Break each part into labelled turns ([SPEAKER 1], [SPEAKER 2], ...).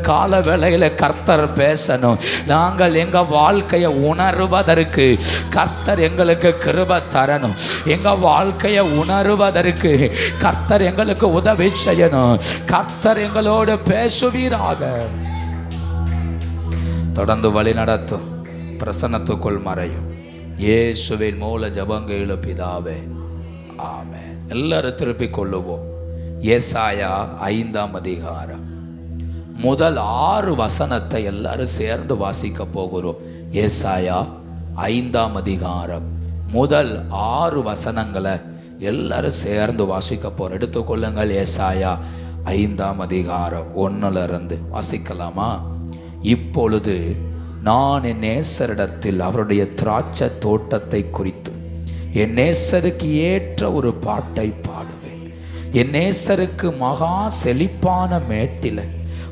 [SPEAKER 1] கால வேளையில் கர்த்தர் பேசணும். நாங்கள் எங்கள் வாழ்க்கையை உணர்வதற்கு கர்த்தர் எங்களுக்கு கிருபை தரணும். எங்கள் வாழ்க்கையை உணர்வதற்கு கர்த்தர் எங்களுக்கு உதவி செய்யணும். கர்த்தர் எங்களோடு பேசுவீராக. தொடர்ந்து வழி நடத்தும், பிரசன்னத்துக்குள் மறையும். இயேசுவின் மூல ஜபங்கேளு பிதாவே, ஆமென். எல்லாரும் திருப்பிக் கொள்ளுவோம். ஏசாயா 5ஆம் அதிகாரம் முதல் 6 வசனத்தை எல்லாரும் சேர்ந்து வாசிக்க போகிறோம். ஏசாயா 5ஆம் அதிகாரம் முதல் 6 வசனங்களை எல்லாரும் சேர்ந்து வாசிக்க போறோம். எடுத்துக்கொள்ளுங்கள். ஏசாயா 5ஆம் அதிகாரம் 1 வாசிக்கலாமா? இப்பொழுது நான் என் நேசரிடத்தில் அவருடைய திராட்சை தோட்டத்தை குறித்து என் நேசருக்கு ஏற்ற ஒரு பாட்டை பாடுவேன். என் நேசருக்கு மகா செழிப்பான மேட்டில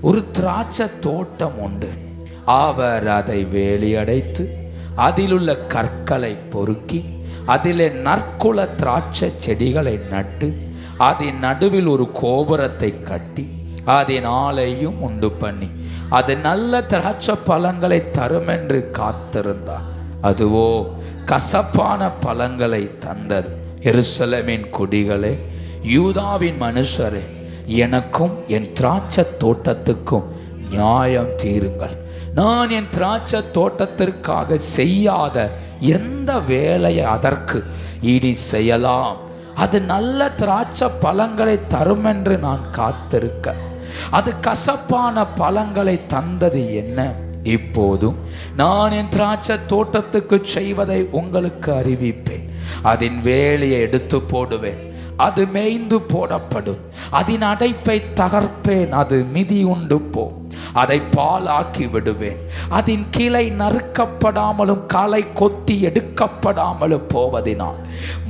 [SPEAKER 1] ஒரு திராட்சை தோட்டம் உண்டு. அவர் அதை வேலியடைத்து அதிலுள்ள கற்களை பொறுக்கி அதிலே நற்குல திராட்சை செடிகளை நட்டு அதன் நடுவில் ஒரு கோபுரத்தை கட்டி அதன் ஆலையும் உண்டு பண்ணி அது நல்ல திராட்சை பழங்களை தரும் என்று காத்திருந்தார். அதுவோ கசப்பான பழங்களை தந்தது. எருசலேமின் குடிகளே, யூதாவின் மனுஷரே, எனக்கும் என் திராட்சை தோட்டத்துக்கும் நியாயம் தீருங்கள். நான் என் திராட்சை தோட்டத்திற்காக செய்யாத எந்த வேலையை அதற்கு ஈடு செய்யலாம்? அது நல்ல திராட்சை பழங்களை தரும் என்று நான் காத்திருக்க அது கசப்பான பழங்களை தந்தது என்ன? இப்போதும் நான் என் திராட்சை தோட்டத்துக்கு செய்வதை உங்களுக்கு அறிவிப்பேன். அதன் வேலையை எடுத்து போடுவேன், அது மேய்ந்து போடப்படும். அதன் அடைப்பை தகர்ப்பேன், அது மிதி உண்டு போ. அதை பாலாக்கி விடுவேன். அதன் கிளை நறுக்கப்படாமலும் களை கொத்தி எடுக்கப்படாமலும் போவதினால்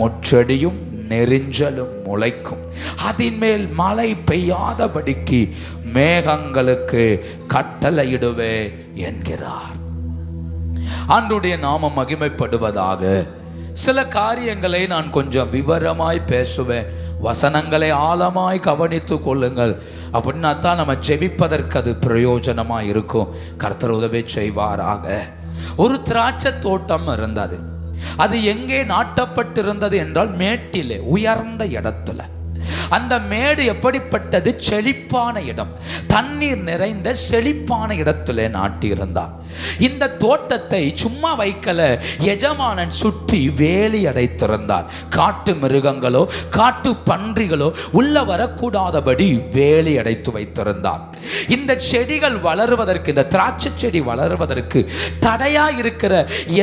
[SPEAKER 1] முச்செடியும் நெரிஞ்சலும் முளைக்கும். அதன் மேல் மழை பெய்யாதபடிக்கு மேகங்களுக்கு கட்டளையிடுவே என்கிறார். ஆண்டவருடைய நாமம் மகிமைப்படுவதாக. சில காரியங்களை நான் கொஞ்சம் விவரமாய் பேசுவேன். வசனங்களை ஆழமாய் கவனித்து கொள்ளுங்கள். அப்படின்னா தான் நம்ம ஜெபிப்பதற்கு அது பிரயோஜனமாக இருக்கும். கர்த்தர் உதவி செய்வாராக. ஒரு திராட்சை தோட்டம் இருந்தது. அது எங்கே நாட்டப்பட்டிருந்தது என்றால் மேட்டிலே, உயர்ந்த இடத்துல. அந்த மேடு எப்படிப்பட்டது? செழிப்பான இடம், தண்ணீர் நிறைந்த செழிப்பான இடத்துல நாட்டியிருந்தார். இந்த தோட்டத்தை சும்மா வைக்கல, எஜமானன் சுற்றி வேலி அடைத்திருந்தார். காட்டு மிருகங்களோ காட்டு பன்றிகளோ உள்ள வரக்கூடாதபடி வேலி அடைத்து வைத்திருந்தார். இந்த செடிகள் வளருவதற்கு, இந்த திராட்சை செடி வளருவதற்கு தடையா இருக்கிற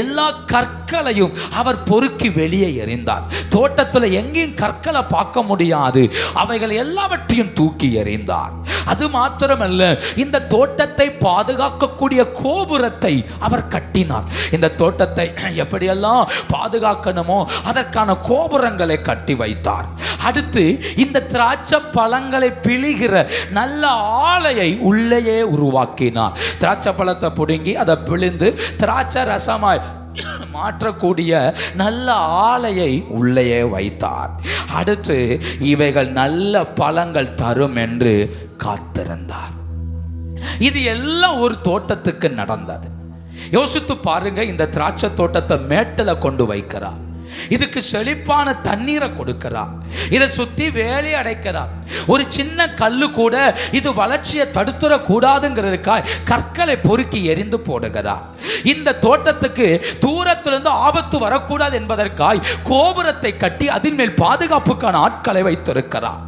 [SPEAKER 1] எல்லா கற்களையும் அவர் பொறுக்கி வெளியே எறிந்தார். தோட்டத்தில் எங்கேயும் கற்களை பார்க்க முடியாது, அவைகள் எல்லாவற்றையும் தூக்கி எறிந்தார். அது மாத்திரமல்ல, இந்த தோட்டத்தை பாதுகாக்கக்கூடிய கோபுரத்தை அவர் கட்டினார். இந்த தோட்டத்தை எப்படியெல்லாம் பாதுகாக்கணுமோ அதற்கான கோபுரங்களை கட்டி வைத்தார். அடுத்து இந்த திராட்சை பழங்களை பிழிகிற நல்ல ஆலையை உள்ளேயே உருவாக்கினார். திராட்சை பழத்தை பிடுங்கி அதை பிழிந்து திராட்சை ரசமாய் மாற்றக்கூடிய நல்ல ஆலையை உள்ளேயே வைத்தார். அடுத்து இவைகள் நல்ல பழங்கள் தரும் என்று காத்திருந்தார். இது எல்லாம் ஒரு தோட்டத்துக்கு நடந்தது. யோசித்து பாருங்க. இந்த திராட்சை தோட்டத்தை மேட்டில கொண்டு வைக்கிறார். இதுக்கு செழிப்பான தண்ணீரை கொடுக்கிறார். இதை சுத்தி வேலி அடைக்கிறார். ஒரு சின்ன கல்லு கூட இது வளர்ச்சியை தடுத்துற கூடாதுங்கிறதுக்காக கற்களை பொறுக்கி எரிந்து போடுகிறார். இந்த தோட்டத்துக்கு தூரத்திலிருந்து ஆபத்து வரக்கூடாது என்பதற்காக கோபுரத்தை கட்டி அதன் மேல் பாதுகாப்புக்கான ஆட்களை வைத்திருக்கிறார்.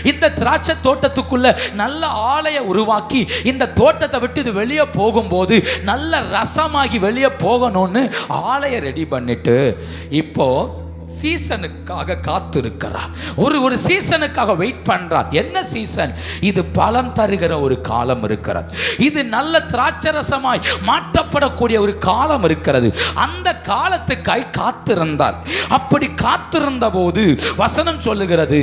[SPEAKER 1] இந்த திராட்சை தோட்டத்துக்குள்ள நல்ல ஆலையை உருவாக்கி இந்த தோட்டத்தை விட்டு இது வெளியே போகும்போது நல்ல ரசமாகி வெளியே போகணும்னு ஆலையை ரெடி பண்ணிட்டு இப்போ சீசனுக்காக காத்திருக்கிறார். ஒரு சீசனுக்காக வெயிட் பண்றார். என்ன சீசன்? இது பழம் தருகிற ஒரு காலம் இருக்கிறது. இது நல்ல திராட்சரசமாய் மாற்றப்படக்கூடிய ஒரு காலம் இருக்கிறது. அந்த காலத்துக்காய் காத்திருந்தார். அப்படி காத்திருந்த போது வசனம் சொல்லுகிறது,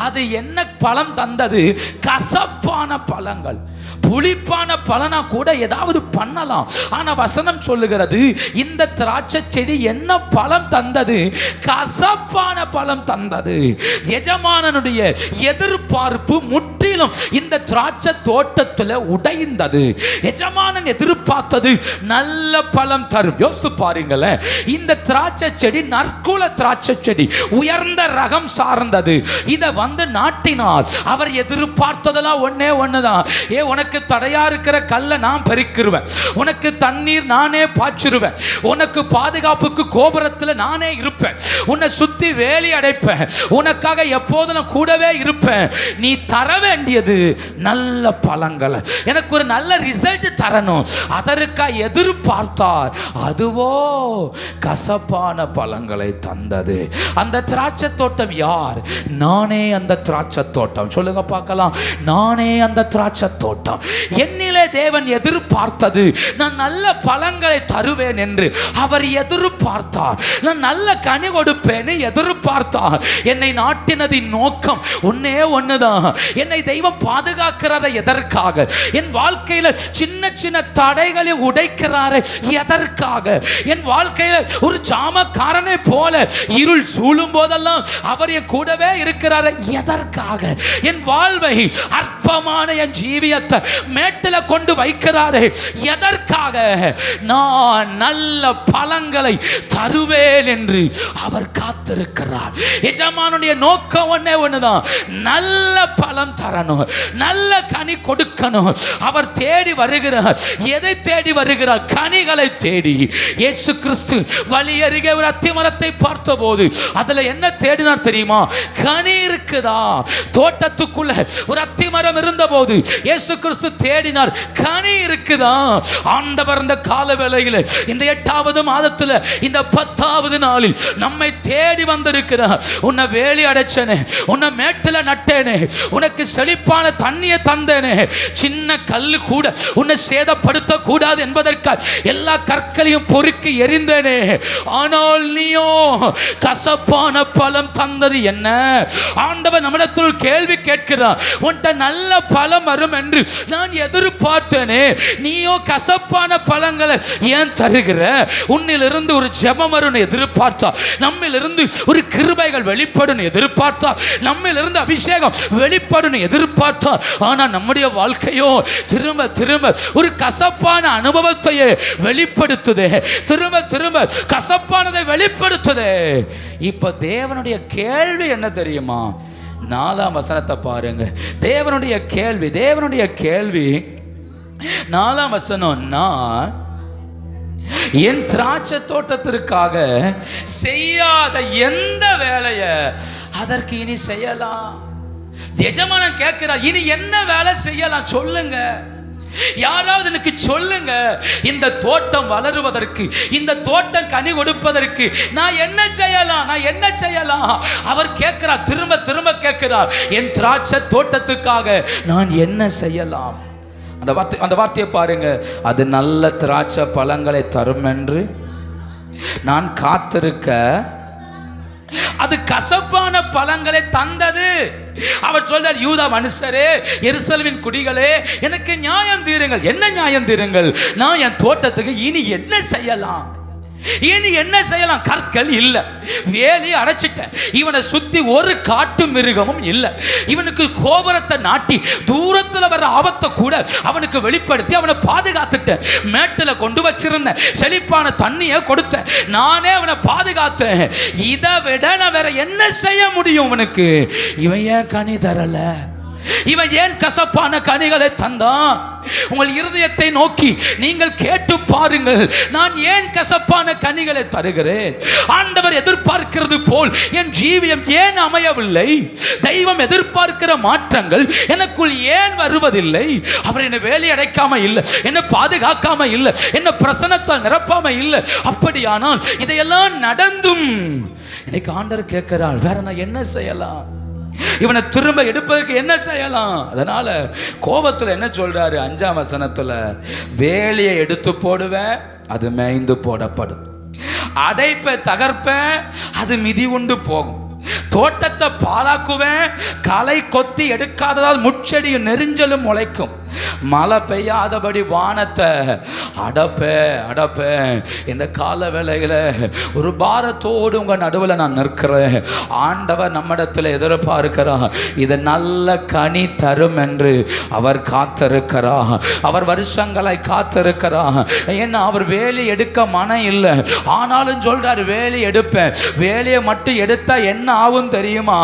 [SPEAKER 1] அது என்ன பழம் தந்தது? கசப்பான பழங்கள். புளிப்பான பலனா கூட ஏதாவது பண்ணலாம். ஆனா வசனம் சொல்லுகிறது இந்த திராட்சை செடி என்ன பழம் தந்தது? கசப்பான பழம் தந்தது. எஜமானனுடைய எதிர்பார்ப்பு முற்றிலும் இந்த திராட்சை தோட்டத்தில் உடைந்தது. எஜமானன் எதிர்பார்த்தது நல்ல பழம் தரும். யோசித்து பாருங்களேன், இந்த திராட்சை செடி நற்குல திராட்சை செடி, உயர்ந்த ரகம் சார்ந்தது. இதை வந்து நாட்டினார். அவர் எதிர்பார்த்ததெல்லாம் ஒன்னே ஒண்ணுதான். உனக்கு தடையா இருக்கிற கல்லை நான் பறிக்கிருவேன், உனக்கு தண்ணீர் நானே பாய்ச்சிருவேன், உனக்கு பாதுகாப்புக்கு கோபுரத்தில் நானே இருப்பேன், உன்னை சுத்தி வேலி அடைப்பேன், உனக்காக எப்போதும் கூடவே இருப்பேன். நீ தர வேண்டியது நல்ல பழங்களை, எனக்கு ஒரு நல்ல ரிசல்ட் தரணும். அதற்காக எதிர்பார்த்தார். அதுவோ கசப்பான பழங்களை தந்தது. அந்த திராட்சை தோட்டம் யார்? நானே அந்த திராட்சை தோட்டம். சொல்லுங்க பார்க்கலாம். நானே அந்த திராட்சை தோட்டம். என்னிலே தேவன் எதிர்பார்த்தது நான் நல்ல பழங்களை தருவேன் என்று அவர் எதிர்பார்த்தார். நான் நல்ல கனி கொடுப்பேன்னு எதிர்பார்த்தார். என்னை நாட்டினதின் நோக்கம் ஒன்னே ஒண்ணுதான். என்னை தெய்வம் பாதுகாக்கிறார எதற்காக? என் வாழ்க்கையில சின்ன சின்ன தடைகளை உடைக்கிறார எதற்காக? என் வாழ்க்கையில ஒரு ஜாமக்காரனை போல இருள் சூழும் போதெல்லாம் அவர் என் கூடவே இருக்கிறார். எதற்காக? என் வாழ்வை அற்பமான என் ஜீவியத்தை மேட்டில கொண்டு வைக்கிறாரே எதற்காக? நான் நல்ல பழங்களை தருவேன் என்று அவர் காத்திருக்கிறார். எஜமானுடைய நோக்கம் ஒன்னே ஒண்ணுதான், நல்ல பழம் தரணும், நல்ல கனி கொடுக்கணும். அவர் தேடி வருகிறார். எதை தேடி வருகிறார்? கனிகளை தேடி. இயேசு கிறிஸ்து வழி அருகே ஒரு அத்தி மரத்தை பார்த்தபோது அதுல என்ன தேடினார் தெரியுமா? கனி இருக்குதா? தோட்டத்துக்குள்ள ஒரு அத்தி மரம் இருந்த போது இயேசு கிறிஸ்து தேடினார், கனி இருக்குதா? ஆண்டவர் இந்த கால வேளையில், இந்த 8வது மாதத்தில், இந்த 10வது நாளில் நம்மை தேடி வந்திருக்கிறார். உன்னை வேலி அடைச்சனே, உன்னை மேட்டில் நட்டேனே, உனக்கு செழிப்பான தண்ணியை தந்தேனே, சின்ன கல்லு கூட உன்னை சேதப்படுத்த கூடாது என்பதற்காக எல்லா கற்களையும் பொறுக்கி எறிந்தேனே. ஆனால் நீயோ கசப்பான பழம் தந்தது என்ன? ஆண்டவர் நம்மிடத்தில் கேள்வி கேட்கிறார். உன்கிட்ட நல்ல பழம் வரும் என்று நான் எதிர்பார்த்தேனே, நீயோ கசப்பான பழங்களை ஏன் தருகிற? உன்னிலிருந்து ஒரு ஜெபம் வரும் எதிர்பார்த்தா, நம்மிலிருந்து ஒரு கிருபைகள் வெளிப்படும் எதிர்பார்த்தா, நம்மிலிருந்து அபிஷேகம் வெளிப்படும் எதிர்பார்த்தா, ஆனா நம்முடைய வாழ்க்கையோ திரும்ப திரும்ப ஒரு கசப்பான அனுபவத்தையே வெளிப்படுத்துதே, திரும்ப திரும்ப கசப்பானதை வெளிப்படுத்துதே. இப்ப தேவனுடைய கேள்வி என்ன தெரியுமா? 4ஆம் வசனத்தை பாருங்க. தேவனுடைய கேள்வி 4ஆம் வசனம், நான் என் திராட்சை தோட்டத்திற்காக செய்யாத எந்த வேலையை அதற்கு இனி செய்யலாம்? எஜமானன் கேட்கிறார், இனி என்ன வேலை செய்யலாம் சொல்லுங்க. யாராவது எனக்கு சொல்லுங்க, இந்த தோட்டம் வளருவதற்கு, இந்த தோட்டம் கனி கொடுப்பதற்கு நான் என்ன செய்யலாம்? அவர் கேட்கிறார், திரும்ப திரும்ப கேட்கிறார், என் திராட்சை தோட்டத்துக்காக நான் என்ன செய்யலாம்? அந்த வார்த்தையை பாருங்க. அது நல்ல திராட்சை பழங்களை தரும் என்று நான் காத்திருக்க அது கசப்பான பழங்களை தந்தது. அவர் சொல்றார், யூதா மனுஷரே, எருசலேமின் குடிகளே, எனக்கு நியாயம் தீருங்கள். என்ன நியாயம் தீருங்கள்? நான் என் தோட்டத்துக்கு இனி என்ன செய்யலாம்? கற்கள் இல்ல, வேலி அடைச்சிட்டேன், இவனை சுத்தி ஒரு காட்டு மிருகமும் இல்ல, இவனுக்கு கோபுரத்தை நாட்டி தூரத்தில் வர ஆபத்தை கூட அவனுக்கு வெளிப்படுத்தி அவனை பாதுகாத்துட்டேன், மேட்டில் கொண்டு வச்சிருந்தேன், செழிப்பான தண்ணியை கொடுத்தேன், நானே அவனை பாதுகாத்தேன். இதை விட நான் வேற என்ன செய்ய முடியும்? அவனுக்கு இவன் ஏன் கனி தரல? இவன் ஏன் கசப்பான கனிகளை தந்தான்? உங்கள் இருதயத்தை நோக்கி நீங்கள் கேட்டு பாருங்கள், நான் ஏன் கசப்பான கனிகளை தருகிறேன்? ஆண்டவர் எதிர்பார்க்கிறது போல் என் ஜீவியம் ஏன் அமையவில்லை? தெய்வம் எதிர்பார்க்கிற மாற்றங்கள் எனக்குள் ஏன் வருவதில்லை? அவர் என்னை வேலி அடைக்காம இல்லை, என்னை பாதுகாக்காம இல்லை, என்னை பிரசன்னத்தால் நிரப்பாம இல்லை. அப்படியானால் இதையெல்லாம் நடந்தும் எனக்கு ஆண்டவர் கேட்கிறார், வேற நான் என்ன செய்யலாம்? இவனை திரும்ப எடுப்பதற்கு என்ன செய்யலாம்? அதனால கோபத்தில் என்ன சொல்றாரு? 5ஆம் வசனத்துல, வேலியை எடுத்து போடுவேன், அது மேய்ந்து போடப்படும், அடைப்பை தகர்ப்பேன், அது மிதி உண்டு போகும், தோட்டத்தை பாழாக்குவேன், களை கொத்தி எடுக்காததால் முட்செடியும் நெரிஞ்சலும் முளைக்கும், மழை பெய்யாதபடி வானத்தை அடப்பேன். இந்த கால வேளையில் ஒரு பாரத்தோடு உங்கள் நடுவில் நான் நிற்கிறேன். ஆண்டவர் நம்மிடத்தில் எதிர்பார்க்கிறார், இது நல்ல கனி தரும் என்று அவர் காத்திருக்கிறார். அவர் வருஷங்களை காத்திருக்கிறார். ஏன்னா அவர் வேலி எடுக்க மனம் இல்லை, ஆனாலும் சொல்றார் வேலி எடுப்பேன். வேலியை மட்டும் எடுத்தா என்ன ஆகும் தெரியுமா?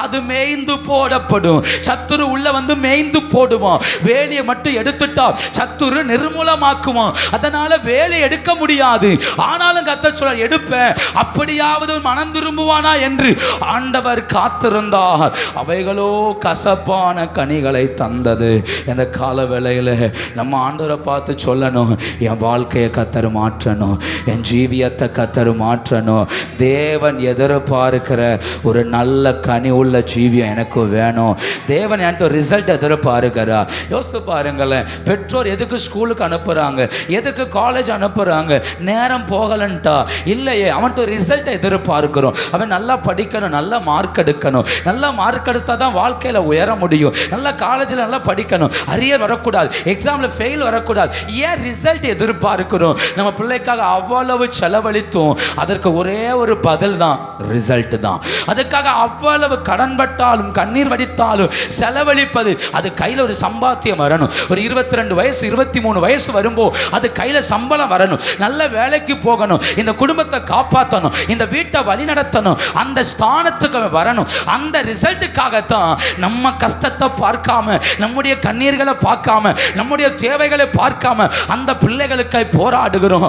[SPEAKER 1] அது மேய்ந்து போடப்படும். சத்துரு உள்ள வந்து மேய்ந்து போடுவான். வேலியை மட்டும் எடுத்துட்டா சத்துரு நிர்மூலமாக்குவான். அதனால வேலை எடுக்க முடியாது. ஆனாலும் கர்த்தர் சொல்றார் எடுப்பேன். அப்படியாவது மனம் திரும்புவானா என்று ஆண்டவர் காத்திருந்தார். அவைகளோ கசப்பான கனிகளை தந்தது. இந்த கால வேளையில் நம்ம ஆண்டவரை பார்த்து சொல்லணும், என் வாழ்க்கையை கர்த்தர் மாற்றணும், என் ஜீவியத்தை கர்த்தர் மாற்றணும். தேவன் எதிர்பார்க்கிற ஒரு நல்ல கனி உள்ள ஜீவியம் எனக்கு வேணும். தேவன் என்கிட்ட ரிசல்ட் எதிர்பார்க்கிறார். யோசித்து பாருங்களேன், பெற்றோர் எதுக்கு ஸ்கூலுக்கு அனுப்புகிறாங்க, எதுக்கு காலேஜ் அனுப்புகிறாங்க? நேரம் போகலன்ட்டா இல்லையே, அவன்கிட்ட ரிசல்ட்டை எதிர்பார்க்கிறோம். அவன் நல்லா படிக்கணும், நல்ல மார்க் எடுக்கணும். நல்ல மார்க் எடுத்தால் தான் வாழ்க்கையில் உயர முடியும். நல்ல காலேஜில் நல்லா படிக்கணும், அரியர் வரக்கூடாது, எக்ஸாமில் ஃபெயில் வரக்கூடாது. ஏன் ரிசல்ட் எதிர்பார்க்கிறோம்? நம்ம பிள்ளைக்காக அவ்வளவு செலவழித்தோம், அதற்கு ஒரே ஒரு பதில் தான், ரிசல்ட் தான். அதுக்காக அவ்வளவு கடன் பட்டாலும் கண்ணீர் வடித்தாலும் செலவழிப்பது, அது கையில் ஒரு சம்பாத்தியம் வரணும். ஒரு 22 வயசு 23 வயசு வரும்போது அது கையில் சம்பளம் வரணும், நல்ல வேலைக்கு போகணும், இந்த குடும்பத்தை காப்பாற்றணும், இந்த வீட்டை வழி நடத்தணும், அந்த ஸ்தானத்துக்கு வரணும். அந்த ரிசல்ட்டுக்காகத்தான் நம்ம கஷ்டத்தை பார்க்காம, நம்முடைய கண்ணீர்களை பார்க்காம, நம்முடைய தேவைகளை பார்க்காம அந்த பிள்ளைகளுக்கு போராடுகிறோம்.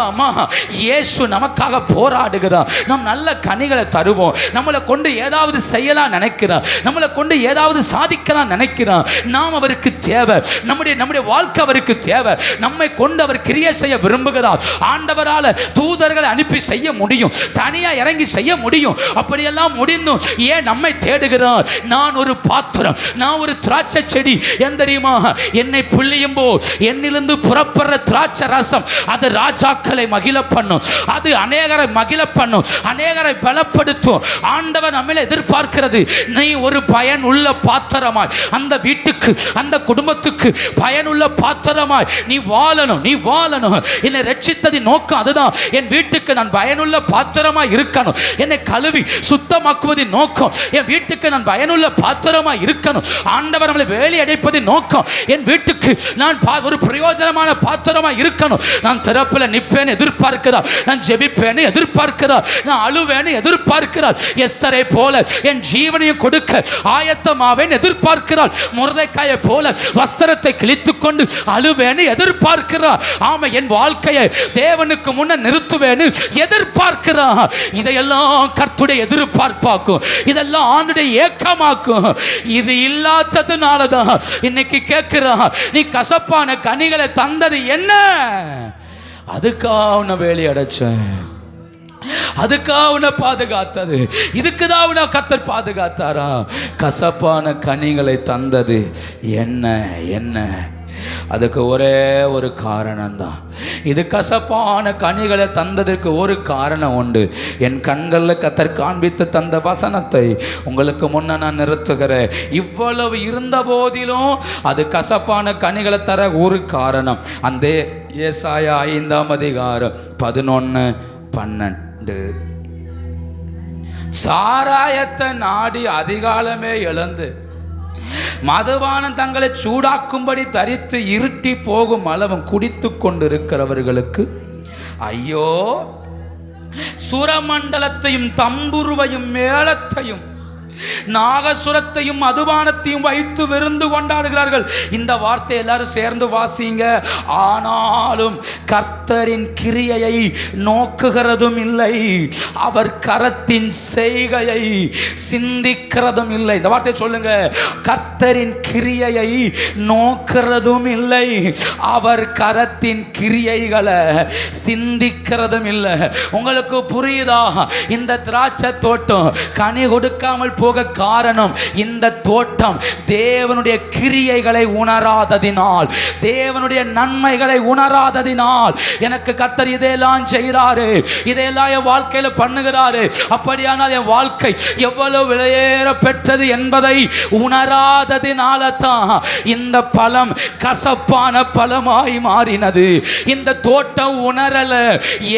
[SPEAKER 1] அம்மா, இயேசு நமக்காக போராடுகிறார். நாம் நல்ல கனிகளை தருவோம். நம்மளை கொண்டு ஏதாவது செய்யலாம் நினைக்கிறார், நம்மளை கொண்டு ஏதாவது சாதிக்கலாம் நினைக்கிறார். நாம் அவருக்கு தேவை, நம்முடைய வாழ்க்கை அவருக்கு தேவை. நம்மை கொண்டு அவர் கிரியை செய்ய விரும்புகிறார். ஆண்டவரால் தூதர்களை அனுப்பி செய்ய முடியும், தனியா இறங்கி செய்ய முடியும். அப்படியெல்லாம் முடிந்தும் ஏன் நம்மை தேடுகிறார்? நான் ஒரு பாத்திரம், நான் ஒரு திராட்சை செடி. என் தெரியுமா, என்னை புள்ளியும் போ என்னிலிருந்து புறப்படுற திராட்சை ரசம் அது ராஜாக்களை மகிழ பண்ணும், அது அநேகரை மகிழ பண்ணும், அநேகரை பலப்படுத்தும். ஆண்டவர் நம்மள எதிர்பார்க்கிறது, நீ ஒரு பயன் உள்ள பாத்திரமாய் அந்த வீட்டுக்கு, அந்த குடும்பத்துக்கு பயனுள்ள பாத்திரமாய் நீ வாழணும். நீ வாழணும். என்னை ரட்சித்ததின் நோக்கம் அதுதான். என் வீட்டுக்கு நான் பயனுள்ள பாத்திரமாய் இருக்கணும். என்னை கழுவி சுத்தமாக்குவதின் நோக்கம் என் வீட்டுக்கு நான் பயனுள்ள பாத்திரமாய் இருக்கணும். ஆண்டவர் நம்மளை வேலி அடைப்பதின் நோக்கம் என் வீட்டுக்கு நான் ஒரு பிரயோஜனமான பாத்திரமாய் இருக்கணும். நான் திறப்பில் நிற்பேன் எதிர்பார்க்கிறார், நான் ஜெபிப்பேன் எதிர்பார்க்கிறார், நான் அழுவேன் எதிர்பார்க்கிறார். எஸ்தரை போல என் ஜீவனையும் கொடுக்க ஆயத்தமாவேன் எதிர்பார்க்கிறார். முர்தெக்காயை போல வஸ்திரத்தை கிழித்துக் கொண்டு அழுவேன் எதிர்பார்க்கிறார். ஆமா, என் வாழ்க்கையை தேவனுக்கு முன்ன நிறுத்துவேன் எதிர்பார்க்கிறார். இதையெல்லாம் கர்த்தருடைய எதிர்பார்ப்பாக்கும், இதெல்லாம் ஆண்டுடைய ஏக்கமாக்கும். இது இல்லாததுனாலதான் இன்னைக்கு கேட்கிறார், நீ கசப்பான கனிகளை தந்தது என்ன? அதுக்காக உன்னை வேலி அடைச்சேன், அதுக்காக உன்னை பாதுகாத்தது, இதுக்குதான் உன்னை கர்த்தர் பாதுகாத்தாரா? கசப்பான கனிகளை தந்தது என்ன? என்ன? அதுக்கு ஒரே ஒரு காரணம்தான். இது கசப்பான கனிகளை தந்ததற்கு ஒரு காரணம் உண்டு. என் கண்களில் கர்த்தர் காண்பித்து தந்த வசனத்தை உங்களுக்கு முன்ன நான் நிறுத்துகிறேன். இவ்வளவு இருந்த போதிலும் அது கசப்பான கனிகளை தர ஒரு காரணம். அந்த ஏசாயா 5ஆம் அதிகாரம் 11-12. சாராயத்தை நாடி அதிகாலமே எழுந்து மதுபானம் தங்களை சூடாக்கும்படி தரித்து இருட்டி போகும் அளவும் குடித்து கொண்டிருக்கிறவர்களுக்கு ஐயோ! சுரமண்டலத்தையும் தம்புருவையும் மேளத்தையும் நாகசுரத்தையும் மதுபானத்தையும் வைத்து விருந்து கொண்டாடுகிறார்கள். இந்த வார்த்தை எல்லாரும் சேர்ந்து வாசிங்க. ஆனாலும் கர்த்தரின் கிரியையை நோக்குகிறதும் இல்லை, அவர் கரத்தின் செய்கையை சிந்திக்கிறதும் இல்லை. இந்த வார்த்தையை சொல்லுங்க. கர்த்தரின் கிரியையை நோக்கிறதும் இல்லை, அவர் கரத்தின் கிரியைகளை சிந்திக்கிறதும் இல்லை. உங்களுக்கு புரியுதா? இந்த திராட்சை தோட்டம் கனி கொடுக்காமல் போக காரணம் இந்த தோட்டம் தேவனுடைய கிரியைகளை உணராததினால், தேவனுடைய நன்மைகளை உணராததினால். எனக்கு கர்த்தர் இதையெல்லாம் செய்கிறாரு, இதையெல்லாம் என் வாழ்க்கையில பண்ணுகிறாரு, அப்படியானால் என் வாழ்க்கை எவ்வளவு விலையேற பெற்றது என்பதை உணராததினால தான் இந்த பழம் கசப்பான பழமாய் மாறினது. இந்த தோட்டம் உணரல.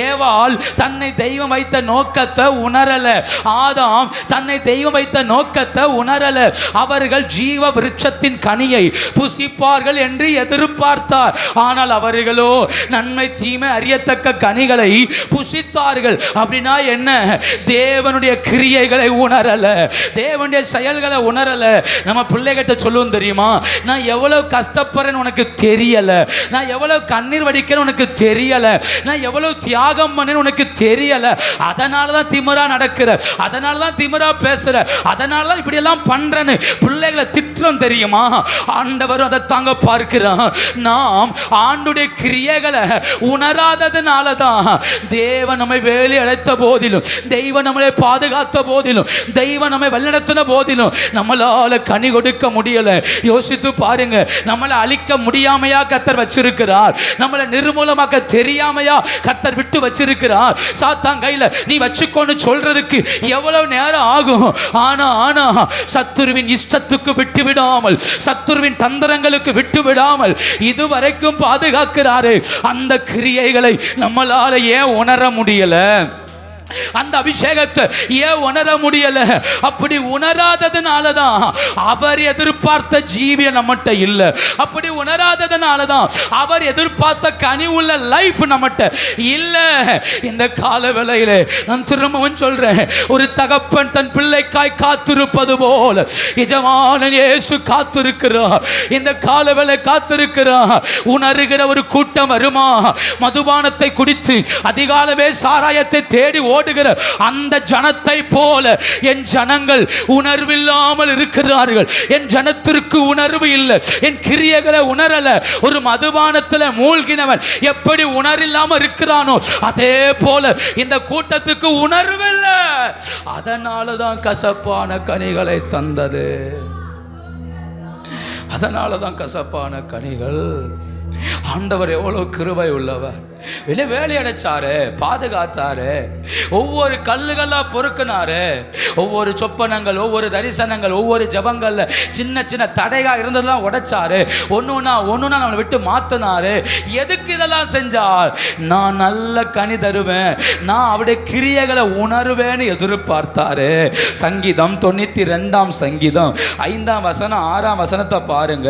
[SPEAKER 1] ஏவாள் தன்னை தெய்வம் வைத்த நோக்கத்தை உணரல. ஆதாம் தன்னை தெய்வம் வைத்த நோக்கத்தை உணரல. அவர்கள் ஜீவ விருட்சத்தின் கனியை புசிப்பார்கள் என்று எதிர்பார்த்தார். ஆனால் அவர்களோ நன்மை தீமை அறியத்தக்க கனிகளை புசித்தார்கள். அப்படின்னா என்ன? தேவனுடைய கிரியைகளை உணரல, தேவனுடைய செயல்களை உணரல. நம்ம பிள்ளைகிட்ட சொல்லுவோம் தெரியுமா, நான் எவ்வளவு கஷ்டப்படுறேன்னு உனக்கு தெரியல, நான் எவ்வளவு கண்ணீர் வடிக்கிறேன்னு உனக்கு தெரியல, நான் எவ்வளவு தியாகம் பண்ணேன்னு உனக்கு தெரியல, அதனால தான் திமிரா நடக்கிற, அதனால தான் திமிரா பேசுற, அதனால தான் இப்படி எல்லாம் பண்றேன்னு பிள்ளைகளை திட்டுறோம் தெரியுமா? ஆண்டவர் அதை தாங்க பார்க்கிறான். நாம் ஆண்டுடைய கிரியைகளை உணராததுனால தான் தேவன் நம்மை வேலி அழைத்த போதிலும், தெய்வம் நம்மளை பாதுகாத்த போதிலும், தெய்வம் நம்மை வழிநடத்தின போதிலும் நம்மளால கனி கொடுக்க முடியல. யோசித்து பாருங்க, நம்மளை அழிக்க முடியாமையா கர்த்தர் வச்சிருக்கிறார், நம்மளை நிர்மூலமாக்க தெரியாமையா கர்த்தர் விட்டு வச்சிருக்கிறார். சாத்தான் கையில நீ வச்சுக்கொண்டு சொல்றதுக்கு எவ்வளவு நேரம் ஆகும்? ஆனா சத்துருவின் இஷ்டத்துக்கு விட்டு விடாமல், சத்துருவின் தந்திரங்களுக்கு விட்டு விடாமல் இதுவரைக்கும் பாதுகாக்கிறாரு. அந்த கிரியைகளை நம்மளால ஏன் உணர முடியல? அந்த அபிஷேகத்தை ஏன் உணர முடியல? அப்படி உணராததுனால தான் அவர் எதிர்பார்த்த ஜீவியம் நம்மகிட்ட இல்ல. அப்படி உணராததுனால தான் அவர் எதிர்பார்த்த கனி உள்ள லைஃப் நம்மகிட்ட இல்ல. இந்த கால வேளையில நான் திரும்பவும் சொல்றேன், ஒரு தகப்பன் தன் பிள்ளைக்காய் காத்திருப்பது போல எஜமானன் இயேசு காத்திருக்கிறார். இந்த கால வேளை காத்திருக்கிறார். உணர்கிற ஒரு கூட்டம் வருமா? மதுபானத்தை குடித்து அதிகாலமே சாராயத்தை தேடி ஓடுகிற அந்த ஜனத்தை போல என் ஜனங்கள் உணர்வில்லாமல் இருக்கிறார்கள். என் ஜனத்திற்கு உணர்வு இல்லை, என் கிரியைகளை உணரல. ஒரு மதுபானத்தில் மூழ்கினவன் எப்படி உணர்வில்லாமல் இருக்கிறானோ அதே போல இந்த கூட்டத்துக்கு உணர்வு இல்லை. அதனாலதான் கசப்பான கனிகளை தந்தது. அதனாலதான் கசப்பான கனிகள். ஆண்டவர் எவ்வளவு கிருபை உள்ளவர். வேலி அடைச்சாரு, பாதுகாத்தாரு, ஒவ்வொரு கல்லுகளா பொறுக்கினாரு, ஒவ்வொரு சொப்பனங்கள், ஒவ்வொரு தரிசனங்கள், ஒவ்வொரு ஜபங்கள்ல சின்ன சின்ன தடைகா இருந்ததெல்லாம் உடைச்சாரு. ஒண்ணுனா நம்மளை விட்டு மாத்தினாரு. எதுக்கு இதெல்லாம் செஞ்சார்? நான் நல்ல கனி தருவேன், நான் அவருடைய கிரியைகளை உணர்வேன்னு எதிர்பார்த்தாரு. சங்கீதம் 92 சங்கீதம் 5 வசனம் 6 வசனத்தை பாருங்க.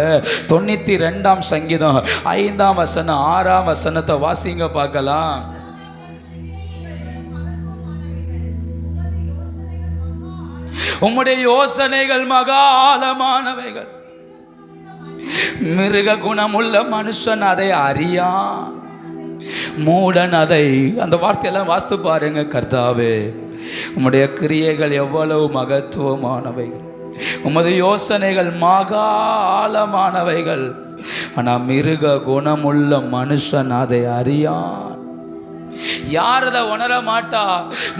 [SPEAKER 1] 92 சங்கீதம் 5 வசனம் 6 வசனத்தை வாசிங்க பார்க்கலாம். உம்முடைய யோசனைகள் மகா ஆழமானவைகள், மிருக குணமுள்ள மனுஷன் அதை அறியா, மூடன் அதை. அந்த வார்த்தையெல்லாம் வாஸ்து பாருங்க. கர்த்தாவே, உம்முடைய கிரியைகள் எவ்வளவு மகத்துவமானவைகள், உமது யோசனைகள் மகா ஆழமானவைகள், ஆனா மிருக குணமுள்ள மனுஷன் அதை அறியான். யார் அதை உணர மாட்டா?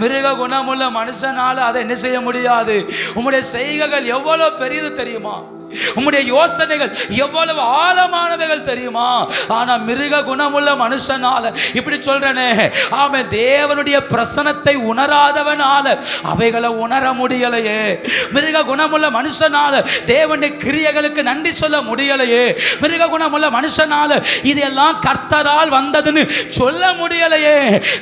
[SPEAKER 1] மிருக குணமுள்ள மனுஷனால அதை என்ன செய்ய முடியாது. உம்முடைய செய்கைகள் எவ்வளவு பெரியது தெரியுமா? உம்முடைய யோசனைகள் எவ்வளவு ஆழமானவைகள் தெரியுமா? ஆனா மிருக குணமுள்ள மனுஷனால, இப்படி சொல்றனே, ஆமே, தேவனுடைய பிரசனத்தை உணராதவனால அவைகளை உணர முடியலையே. மிருக குணமுள்ள மனுஷனால தேவனுடைய கிரியைகளுக்கு நன்றி சொல்ல முடியலையே. மிருக குணமுள்ள மனுஷனால இதெல்லாம் கர்த்தரால் வந்ததுன்னு சொல்ல முடியலையே.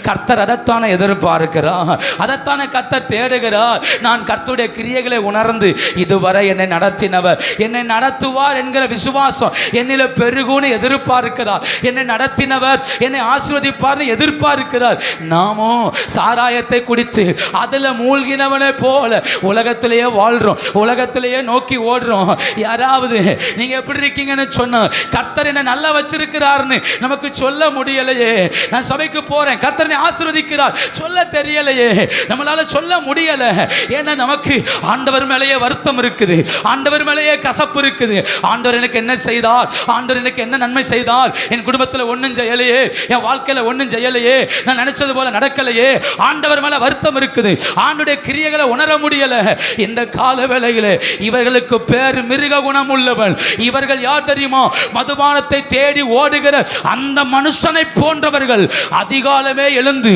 [SPEAKER 1] கர்த்தர் அதைத்தானே எதிர்பார்க்கிறார், அதைத்தானே கர்த்தர் தேடுகிறார். நான் கர்த்தருடைய கிரியைகளை உணர்ந்து இதுவரை என்னை நடத்தினவர் என்னை நடத்துவார் என்கிற விசுவாசம் என்னில பெருகுன்னு எதிர்பார்க்கிறார். என்னை நடத்தினவர் என்னை ஆசீர்வதிப்பார் எதிர்பார்க்கிறார். நாமும் சாராயத்தை குடித்து அதுல மூழ்கினவனை போல உலகத்திலேயே வாழ்றோம், உலகத்திலேயே நோக்கி ஓடுறோம். யாராவது நீங்க எப்படி இருக்கீங்கன்னு சொன்ன, கர்த்தர் என்ன நல்லா வச்சிருக்கிறார்னு நமக்கு சொல்ல முடியலையே. நான் சபைக்கு போறேன், கர்த்தர் என்னை ஆசீர்வதிக்கிறார் சொல்ல தெரியலையே, நம்மளால சொல்ல முடியல. ஏன்னா நமக்கு ஆண்டவர் மேலேயே வருத்தம் இருக்குது, ஆண்டவர் மேலேயே கசப்பு இருக்குது. ஆண்டவர் எனக்கு என்ன செய்தார், ஆண்டவர் எனக்கு என்ன நன்மை செய்தார், என் குடும்பத்தில் ஒன்றும் செய்யலையே, என் வாழ்க்கையில் ஒன்றும் செய்யலையே, நான் நினைச்சது போல நடக்கலையே, ஆண்டவர் மேல வருத்தம் இருக்குது, ஆண்டுடைய கிரியைகளை உணர முடியல. இந்த கால வேளையிலே இவர்களுக்கு பேர் மிருக குணம் உள்ளவன். இவர்கள் யார் தெரியுமா? மதுபானத்தை தேடி ஓடுகிற அந்த மனுஷனை போன்றவர்கள். அதிகாலமே எழுந்து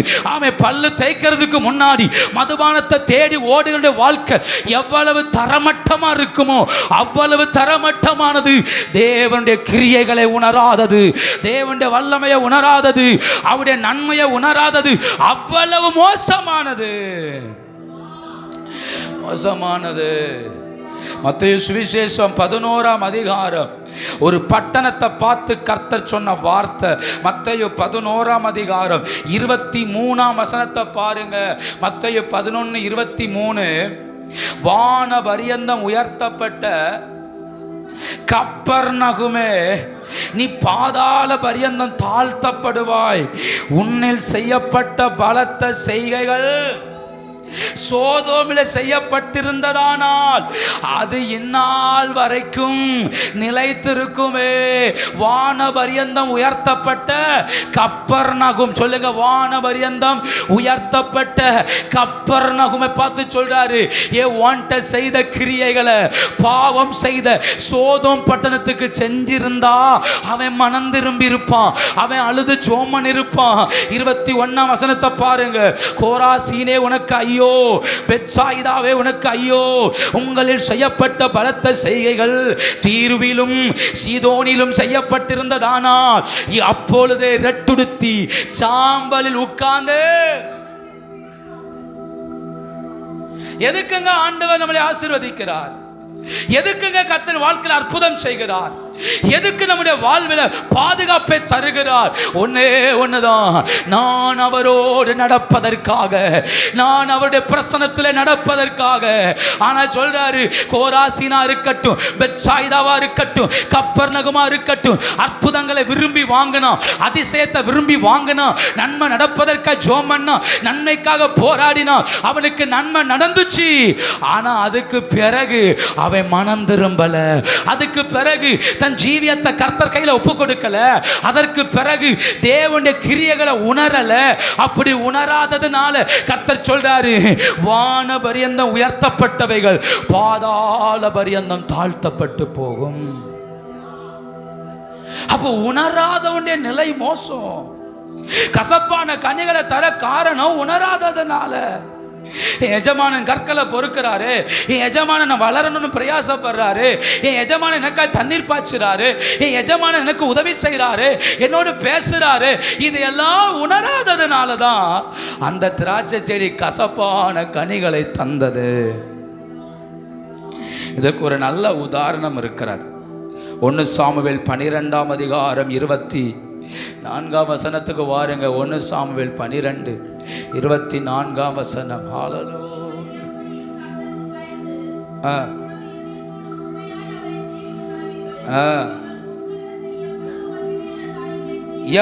[SPEAKER 1] பல்லு தேய்க்கிறதுக்கு முன்னாடி மதுபானத்தை தேடி ஓடுகிற வாழ்க்கை எவ்வளவு தரமட்டமா இருக்குமோ அவ்வளவு தரமட்டமானது. தேவனுடைய கிரியைகளை உணராதது, தேவனுடைய வல்லமையை உணராதது, அவருடைய நன்மையை உணராதது அவ்வளவு மோசமானது, மோசமானது. மத்தேயு சுவிசேஷம் 11ஆம் அதிகாரம் ஒரு பட்டணத்தை பார்த்து கர்த்தர் சொன்ன வார்த்தை. மத்தேயு 11ஆம் அதிகாரம் 23ஆம் வசனத்தை பாருங்க. மத்தேயு 11:23, வான பரியந்தம் உயர்த்தப்பட்ட கப்பர்நகுமே, நீ பாதாள பரியந்தம் தாழ்த்தப்படுவாய். உன்னில் செய்யப்பட்ட பலத்த செய்கைகள் சோதோமிலே செய்யப்பட்டிருந்ததானால் அது இந்நாள் வரைக்கும் நிலைத்திருக்குமே. வானபரியந்தம் உயர்த்தப்பட்ட கப்பர்நகும், சொல்லுங்க, வானபரியந்தம் உயர்த்தப்பட்ட கப்பர்நகுமை பார்த்து சொல்றாரு, ஏ வாண்ட செய்த கிரியைகளை பாவம் செய்த சோதோம் பட்டணத்துக்கு செஞ்சிருந்தா அவன் மனம் திரும்பி இருப்பான், அவன் அழுது சோமன் இருப்பான். 21ஆம் வசனத்தை பாருங்க. கோராசீனே உனக்கு ஐயோ, பெத்சாயிதாவே உனக்கு ஐயோ, உங்களில் செய்யப்பட்ட பலத்த செய்கைகள் தீருவிலும் சீதோனிலும் செய்யப்பட்டிருந்ததானால் அப்பொழுதே ரெட்டுடுத்தி சாம்பலில் உட்கார்ந்து. எதுக்குங்க ஆண்டவர் நம்மளை ஆசீர்வதிக்கிறார்? எதுக்குங்க கர்த்தர் வாழ்க்கையில் அற்புதம் செய்கிறார்? எதுக்கு நம்முடைய வாழ்வில் பாதுகாப்பை தருகிறார்? ஒன்னே ஒண்ணுதான், நான் அவரோடு நடப்பதற்காக, நான் அவருடைய பிரசன்னத்தில் நடப்பதற்காக. ஆனா சொல்றாரு, கோராசீனா இருக்கட்டும், பெத்சாயிதாவா இருக்கட்டும், கப்பர்நகுமா இருக்கட்டும், அற்புதங்களை விரும்பி வாங்கினா, அதிசயத்தை விரும்பி வாங்கினா, நன்மை நடப்பதற்காக ஜெபம் பண்ணா, நன்மைக்காக போராடினா, அவனுக்கு நன்மை நடந்துச்சு. ஆனா அதுக்கு பிறகு அவன் மனம் திரும்பல. அதுக்கு பிறகு தன் ஜீவியத்தை கர்த்தர் கையில ஒப்பு கொடுக்கல. அதற்கு பிறகு தேவனுடைய கிரியைகளை உணரல. அப்படி உணராததுனால கர்த்தர் சொல்றாரு, வான பரியந்தம் உயர்த்தப்பட்டவைகள் பாதாள பரியந்தம் தாழ்த்தப்பட்டு போகும். அப்போ உணராதவனுடைய நிலை மோசம். கசப்பான கனிகளை தர காரணம் உணராததுனால. என் எஜமானன் கற்களை பொறுக்கிறாரு, என் எஜமானன் வளரணும்னு பிரயாசப்படுறாரு, என் எஜமானன் எனக்காக தண்ணீர் பாய்ச்சுறாரு, என் எஜமானன் எனக்கு உதவி செய்யறாரு, என்னோடு பேசுறாரு, இதையெல்லாம் உணராததுனால தான் அந்த திராட்சை செடி கசப்பான கனிகளை தந்தது. இதற்கு ஒரு நல்ல உதாரணம் இருக்கிறது. 1 சாமுவேல் 12ஆம் அதிகாரம் 24ஆம் வசனத்துக்கு வாருங்க. 1 சாமுவேல் 12:24ஆம் வசனம்.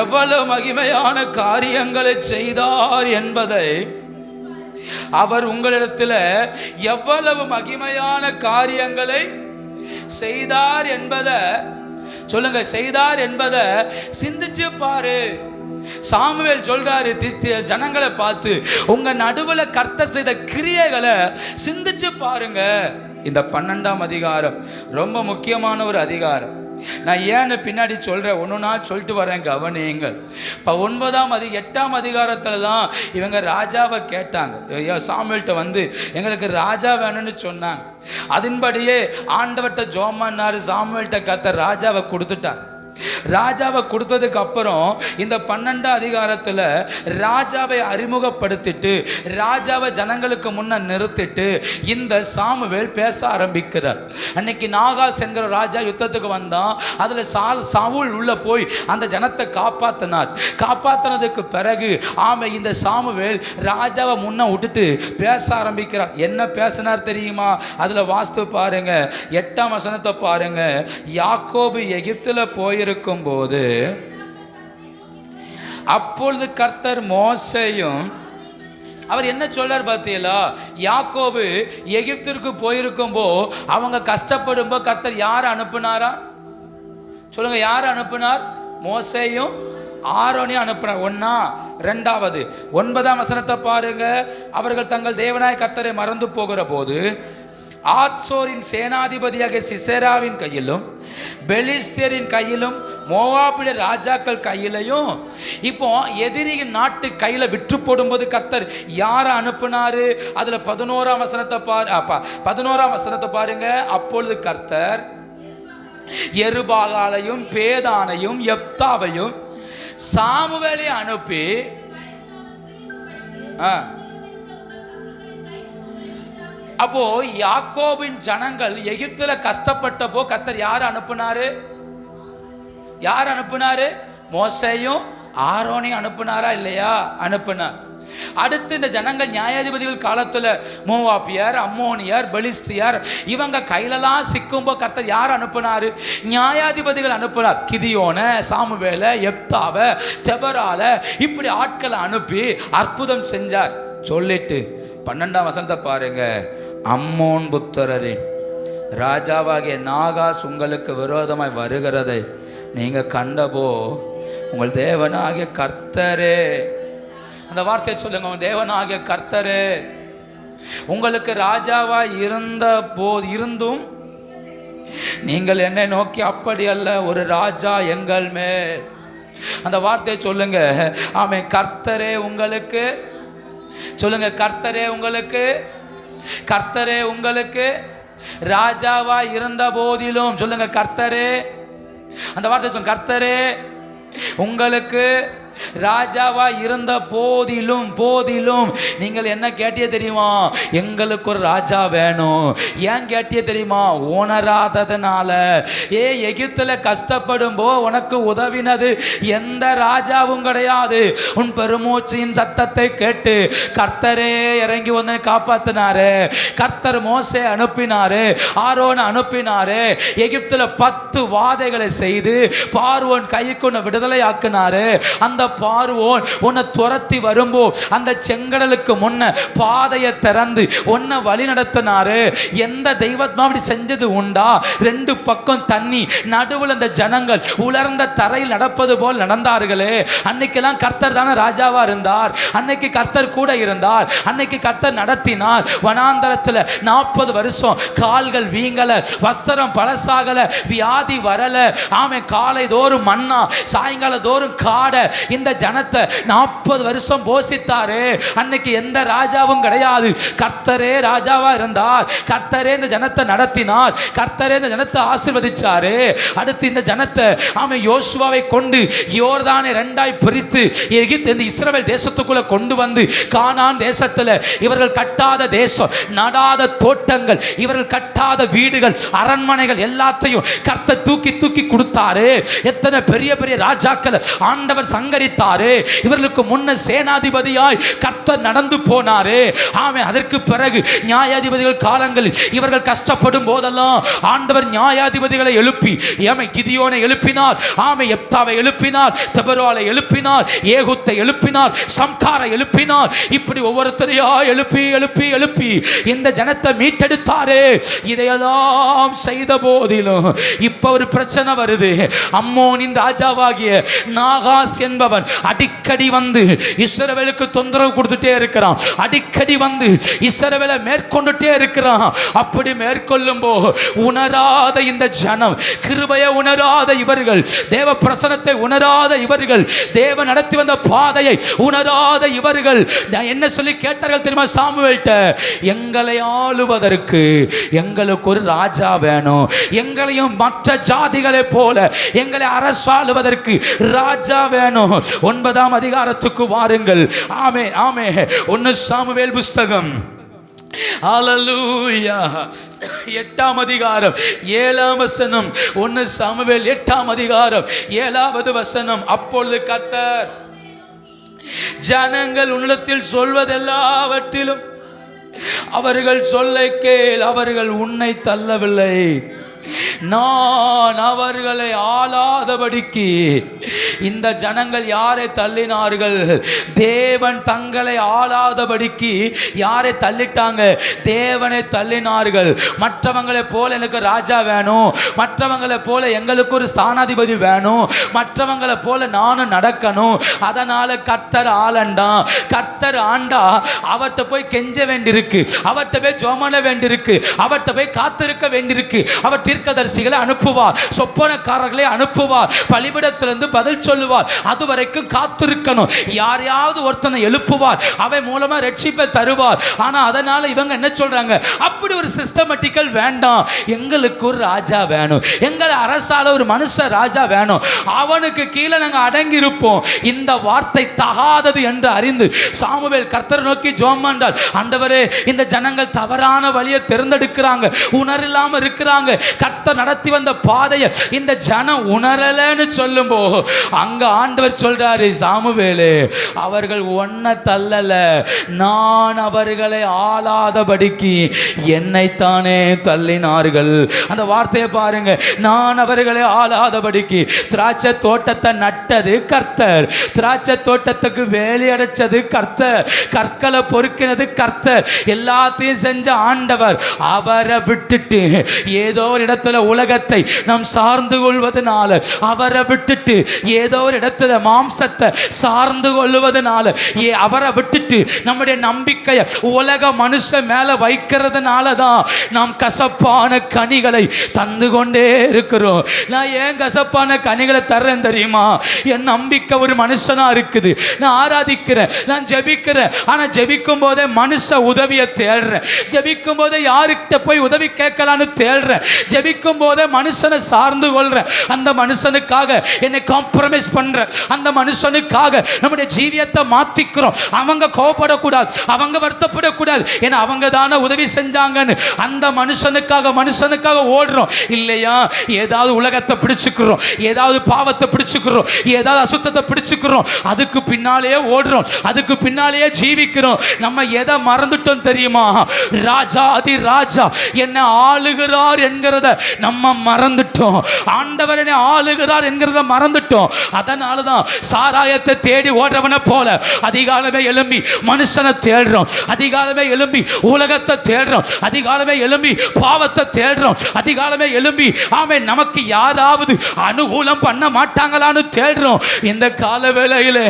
[SPEAKER 1] எவ்வளவு மகிமையான காரியங்களை செய்தார் என்பதை அவர் உங்களிடத்தில் எவ்வளவு மகிமையான காரியங்களை செய்தார் என்பதை சொல்லுங்க, செய்தார் என்பதை சிந்திச்சு பாரு. சாமுவேல் சொல்றாரு ஜனங்களை பார்த்து, உங்க நடுவுல கர்த்தர் செய்த கிரியைகளை சிந்திச்சு பாருங்க. இந்த 12ஆம் அதிகாரம் ரொம்ப முக்கியமான ஒரு அதிகாரம். நான் ஏன்னு பின்னாடி சொல்றேன், ஒன்றுனா சொல்லிட்டு வரேன், கவனியுங்கள். இப்போ 8ஆம் அதிகாரத்தில் தான் இவங்க ராஜாவை கேட்டாங்க. சாமுவேல்கிட்ட வந்து எங்களுக்கு ராஜா வேணும்னு சொன்னாங்க. அதன்படியே ஆண்டவர்கிட்ட ஜெபம் பண்ணாரு. சாமுவேல்கிட்ட கர்த்தர் ராஜாவை கொடுத்துட்டார். ராஜாவை கொடுத்ததுக்கு அப்புறம் இந்த 12ஆம் அதிகாரத்தில் ராஜாவை அறிமுகப்படுத்திட்டு ராஜாவை ஜனங்களுக்கு முன்ன நிறுத்திட்டு இந்த சாமுவேல் பேச ஆரம்பிக்கிறார். அன்னைக்கு நாகாஸ் என்கிற ராஜா யுத்தத்துக்கு வந்தான். அதில் சவுல் உள்ள போய் அந்த ஜனத்தை காப்பாற்றினார். காப்பாற்றினதுக்கு பிறகு இந்த சாமுவேல் ராஜாவை முன்ன விட்டுட்டு பேச ஆரம்பிக்கிறார். என்ன பேசினார் தெரியுமா? அதில் வாஸ்து பாருங்க, 8ஆம் வசனத்தை பாருங்க. யாக்கோபு எகிப்தில் போயிருக்கும் போது அப்பொழுது கர்த்தர் மோசேயும் அவர் என்ன சொல்றார் பார்த்தீங்களா? யாக்கோபு எகிப்திற்கு போயிருக்கும்போ அவங்க கஷ்டப்படும்போ கர்த்தர் யாரை அனுப்புனாரா? சொல்லுங்க, யார் அனுப்புனார்? மோசேயும் ஆரோனையும் அனுப்புனார். ஒன்னா ரெண்டாவது 9ஆம் வசனத்தை பாருங்க. அவர்கள் தங்கள் தேவனாய் கர்த்தரை மறந்து போகிற போது ஆத்சோரின் சேனாதிபதியாக சிசேராவின் கையிலும் பெலிஸ்தியரின் கையிலும் மோவாபிய ராஜாக்கள் கையிலையும் இப்போ எதிரியின் நாட்டு கையில விற்று போடும்போது கர்த்தர் யாரை அனுப்புனாரு? அதுல 11ஆம் வசனத்தை பாருங்க. அப்பொழுது கர்த்தர் யெருபாகாலையும் பேதானையும் யெப்தாவையும் சாமுவேலை அனுப்பி அப்போ யாக்கோபின் ஜனங்கள் எகிப்துல கஷ்டப்பட்டப்போ கர்த்தர் யார் அனுப்புனாரு? யார் அனுப்புனாரு? மோசேயும் ஆரோனையும் அனுப்புனாரா இல்லையா? அனுப்புனார். அடுத்து இந்த ஜனங்கள் நியாயாதிபதிகள் காலத்துல மோவாபியர், அம்மோனியர், பெலிஸ்தியர் இவங்க கையிலலாம் சிக்கும்போ கர்த்தர் யார் அனுப்புனாரு? நியாயாதிபதிகள் அனுப்புனார். கிதியோன, சாமுவேல, யெப்தாவ, தெபரால இப்படி ஆட்களை அனுப்பி அற்புதம் செஞ்சார். சொல்லிட்டு 12ஆம் வசனத்தை பாருங்க. அம்மோன் புத்திரரின் ராஜாவாகிய நாகாஸ் உங்களுக்கு விரோதமாய் வருகிறதை நீங்க கண்டபோ உங்கள் தேவனாகிய கர்த்தரே, அந்த வார்த்தையை சொல்லுங்க, உங்கள் தேவனாகிய கர்த்தரே உங்களுக்கு ராஜாவாய் இருந்தும் நீங்கள் என்னை நோக்கி அப்படி அல்ல, ஒரு ராஜா எங்கள் மேல். அந்த வார்த்தையை சொல்லுங்க. ஆமென். கர்த்தரே உங்களுக்கு, சொல்லுங்க, கர்த்தரே உங்களுக்கு, கர்த்தரே உங்களுக்கு ராஜாவா இருந்த போதிலும், சொல்லுங்க, கர்த்தரே, அந்த வார்த்தை சொல்லுங்க, கர்த்தரே உங்களுக்கு ராஜாவா இருந்த போதிலும் நீங்கள் என்ன கேட்டிய தெரியுமா? எங்களுக்கு ஒரு ராஜா வேணும். ஏன் கேட்டிய தெரியுமா? உணராததுனால. எகிப்துல கஷ்டப்படும் போ உனக்கு உதவினது எந்த ராஜாவும் கிடையாது. உன் பெருமூச்சின் சத்தத்தை கேட்டு கர்த்தரே இறங்கி வந்து காப்பாத்தினாரு. கர்த்தர் மோசே அனுப்பினாரு, ஆரோன் அனுப்பினாரு. எகிப்துல 10 வாதைகளை செய்து பார்வோன் கைக்கு உன்னை விடுதலை ஆக்கினாரு. அந்த பார்வோன் உன்னை துரத்தி வரும்போ அந்த செங்கடலுக்கு முன்ன பாதையை திறந்து உன்னை வழி நடத்தினாரு. எந்த தெய்வம் அப்படி செஞ்சது உண்டா? 2 பக்கம் தண்ணி, நடுவில் அந்த ஜனங்கள் உலர்ந்த தரையில் நடப்பது போல் நடந்தார்களே. அன்னைக்கெல்லாம் கர்த்தர் தானே ராஜாவா இருந்தார். அன்னைக்கு கர்த்தர் கூட இருந்தார். அன்னைக்கு கர்த்தர் நடத்தினார். வனாந்தரத்தில் 40 வருஷம் கால்கள் வீங்கல, வஸ்திரம் பழசாகல, வியாதி வரல. ஆமே, காலை தோறும் மன்னா, சாயங்கால தோறும் காட இந்த ஜனத்தை 40 வருஷம் போஷித்தாரு. அன்னைக்கு எந்த ராஜாவும் கிடையாது. கர்த்தரே ராஜாவா இருந்தார். கர்த்தரே இந்த ஜனத்தை நடத்தினார். கர்த்தரே இந்த ஜனத்தை ஆசீர்வதிச்சாரு. அடுத்து இந்த ஜனத்தை ஆமென் யோசுவாவை கொண்டு யோர்தானை 2ஆய் பிரித்து எகிப்து இந்த இஸ்ரவேல் தேசத்துக்குள்ள கொண்டு வந்து கானான் தேசத்துல இவர்கள் கட்டாத தேசம், நடாத தோட்டங்கள், இவர்கள் கட்டாத வீடுகள், அரண்மனைகள் எல்லாத்தையும் கர்த்தர் தூக்கி தூக்கி கொடுத்தாரு. எத்தனை பெரிய பெரிய ராஜாக்களை ஆண்டவர் சங்கரித்தாரு. இவர்களுக்கு முன்ன சேனாதிபதியாய் கர்த்தர் நடந்து போனாரு. ஆமே, அதற்கு பிறகு நியாயாதிபதிகள் காலங்களில் இவர்கள் கஷ்டப்படும் போதெல்லாம் ஆண்டவர் நியாயாதிபதிகளை எழுப்பி, ஆமே, கிதியோனை எழுப்பினார். ஆமே, யெப்தாவை எழுப்பினார். தெபராலை எழுப்பினார். ஏகுத்தை எழுப்பினார். சம்காரை எழுப்பினார். இப்படி ஒவ்வொருத்தரையா எழுப்பி எழுப்பி எழுப்பி இந்த ஜனத்தை மீட்டெடுத்தாரு. இதையெல்லாம் செய்த போதிலும் இப்ப ஒரு பிரச்சனை வருது. அம்மோனின் ராஜாவாகிய நாகாஸ் என்பவன் அடிக்கடி வந்து இஸ்ரவேலுக்கு தொந்தரவு கொடுத்துட்டே இருக்கிறான். அடிக்கடி வந்து இஸ்ரவேலை மேற்கொண்டுட்டே இருக்கிறான். அப்படி மேற்கொள்ளும் போது உணராத இந்த ஜனம், கிருபையை உணராத இவர்கள், தேவ பிரசனத்தை உணராத இவர்கள், தேவ நடத்தி வந்த பாதையை உணராத இவர்கள் என்ன சொல்லி கேட்டார்கள் தெரியுமா? சாமுவேல்ட்ட, எங்களை ஆளுவதற்கு எங்களுக்கு ஒரு ராஜா வேணும். எங்களையும் மற்ற ஜாதிகளை போல எங்களை அரசாளுவதற்கு ராஜா வேணும். 9ஆம் அதிகாரத்துக்கு வாருங்கள். ஆமே ஆமே. 1 சாமுவேல் புஸ்தகம், ஹல்லேலூயா, 8ஆம் அதிகாரம் 7ஆம் வசனம். 1 சாமுவேல் 8ஆம் அதிகாரம் 7வது வசனம். அப்பொழுது கர்த்தர், ஜனங்கள் உன்னிடத்தில் சொல்வதெல்லாவற்றிலும் அவர்கள் சொல்லை கேள், அவர்கள் உன்னை தள்ளவில்லை. நான் அவர்களை ஆளாதபடிக்கு. இந்த ஜனங்கள் யாரை தள்ளினார்கள்? தேவன் தங்களை ஆளாதபடிக்கு யாரை தள்ளிட்டாங்க? தேவனை தள்ளினார்கள். மற்றவங்களை போல எனக்கு ராஜா வேணும், மற்றவங்களை போல எங்களுக்கு ஒரு ஸ்தானாதிபதி வேணும், மற்றவங்களை போல நானும் நடக்கணும். அதனால கர்த்தர் ஆளண்டா. கர்த்தர் ஆண்டா அவர்கிட்ட போய் கெஞ்ச வேண்டியிருக்கு, அவர்கிட்ட போய் ஜோமன வேண்டியிருக்கு, அவர்கிட்ட போய் காத்திருக்க வேண்டியிருக்கு. அவர் தீர்க்கதரிசிகளை அனுப்புவார், சொப்பனக்காரர்களை அனுப்புவார், பலிபீடத்திலிருந்து பதில் சொல்லுவார். அது வரைக்கும் காத்திருக்கணும். யாரையாவது ஒருத்தனை எழுப்புவார், அவன் மூலமா ரட்சிப்பை தருவார். ஆனா அதனால இவங்க என்ன சொல்றாங்க? அப்படி ஒரு சிஸ்டமேட்டிக்கல் வேண்டாம், எங்களுக்கு ஒரு ராஜா வேணும், எங்களை அரசால ஒரு மனுஷ ராஜா வேணும், அவனுக்கு கீழே நாங்கள் அடங்கி இருப்போம். இந்த வார்த்தை தகாதது என்று அறிந்து சாமுவேல் கர்த்தரை நோக்கி ஜெபம் பண்ணார். ஆண்டவரே, இந்த ஜனங்கள் தவறான வழியை தேர்ந்தெடுக்கிறாங்க, உணரில்லாம இருக்கிறாங்க. கர்த்தர் நடத்தி வந்த பாதையை இந்த ஜனம் உணரலன்னு சொல்லும்போ அங்க ஆண்டவர் சொல்றாரு, சாமுவேலே, அவர்கள் ஒன்ன தள்ளல, நான் அவர்களை ஆளாதபடிக்கு என்னைத்தானே தள்ளினார்கள். அந்த வார்த்தையை பாருங்க, நான் அவர்களை ஆளாதபடிக்கு. திராட்சை தோட்டத்தை நட்டது கர்த்தர், திராட்சை தோட்டத்துக்கு வேலி அடைச்சது கர்த்தர், கற்களை பொறுக்கினது கர்த்தர், எல்லாத்தையும் செஞ்ச ஆண்டவர். அவரை விட்டுட்டு ஏதோ ஒரு இடத்துல உலகத்தை நாம் சார்ந்து கொள்வதனால, அவரை விட்டுட்டு ஏதோ ஒரு இடத்துல மாம்சத்தை சார்ந்து கொள்வதனால, அவரை விட்டுட்டு நம்முடைய நம்பிக்கையை உலக மனுஷன் மேல வைக்கிறதுனால தான் நாம் கசப்பான கனிகளை தந்து கொண்டே இருக்கிறோம். நான் ஏன் கசப்பான கனிகளை தர்றேன் தெரியுமா? என் நம்பிக்கை ஒரு மனுஷனா இருக்குது. நான் ஆராதிக்கிறேன், நான் ஜெபிக்கிறேன், ஆனா ஜெபிக்கும் போதே மனுஷ உதவியை தேடுறேன், ஜெபிக்கும் போதே யாருக்கிட்ட போய் உதவி கேட்கலான்னு தேடுறேன், ஜெபிக்கும் போதே மனுஷனை சார்ந்து கொள்றேன், அந்த மனுஷனுக்காக என்னை காம்ப்ரமைஸ் பண்றேன், அந்த மனுஷனுக்காக நம்முடைய ஜீவியத்தை மாத்திக்கிறோம். அவங்க கோபப்படக்கூடாது, அவங்க வருத்தப்படக்கூடாது, ஏன்னா அவங்க தானே உதவி செஞ்சாங்கன்னு அந்த மனுஷனுக்காக ஓடுறோம் இல்லையா? ஏதாவது உலகத்தை பிடிச்சுக்கிறோம், ஏதாவது பாவத்தை பிடிச்சுக்கிறோம், ஏதாவது அசுத்தத்தை பிடிச்சுக்கிறோம், அதுக்கு பின்னாலேயே ஓடுறோம், அதுக்கு பின்னாலேயே ஜீவிக்கிறோம். நம்ம எதை மறந்துட்டோம் தெரியுமா? ராஜாதி ராஜா என்ன ஆளுகிறார் என்கிறத நம்ம மறந்துட்டோம். ஆண்டவர் என்ன ஆளுகிறார் என்கிறத மறந்துட்டோம். அதனாலதான் சாராயத்தை தேடி ஓடுறவனை போல அதிகாலமே எழும்பி மனுஷனை தேடுறோம், அதிகாலமே எழும்பி உலகத்தை தேடுறோம், அதிகாலமே எழும்பி பாவத்தை தேடுறோம், அதிகாலமே எழும்பி ஆமென் நமக்கு யாராவது அனுகூலம் பண்ண மாட்டாங்களான்னு தேடுறோம். இந்த கால வேளையிலே,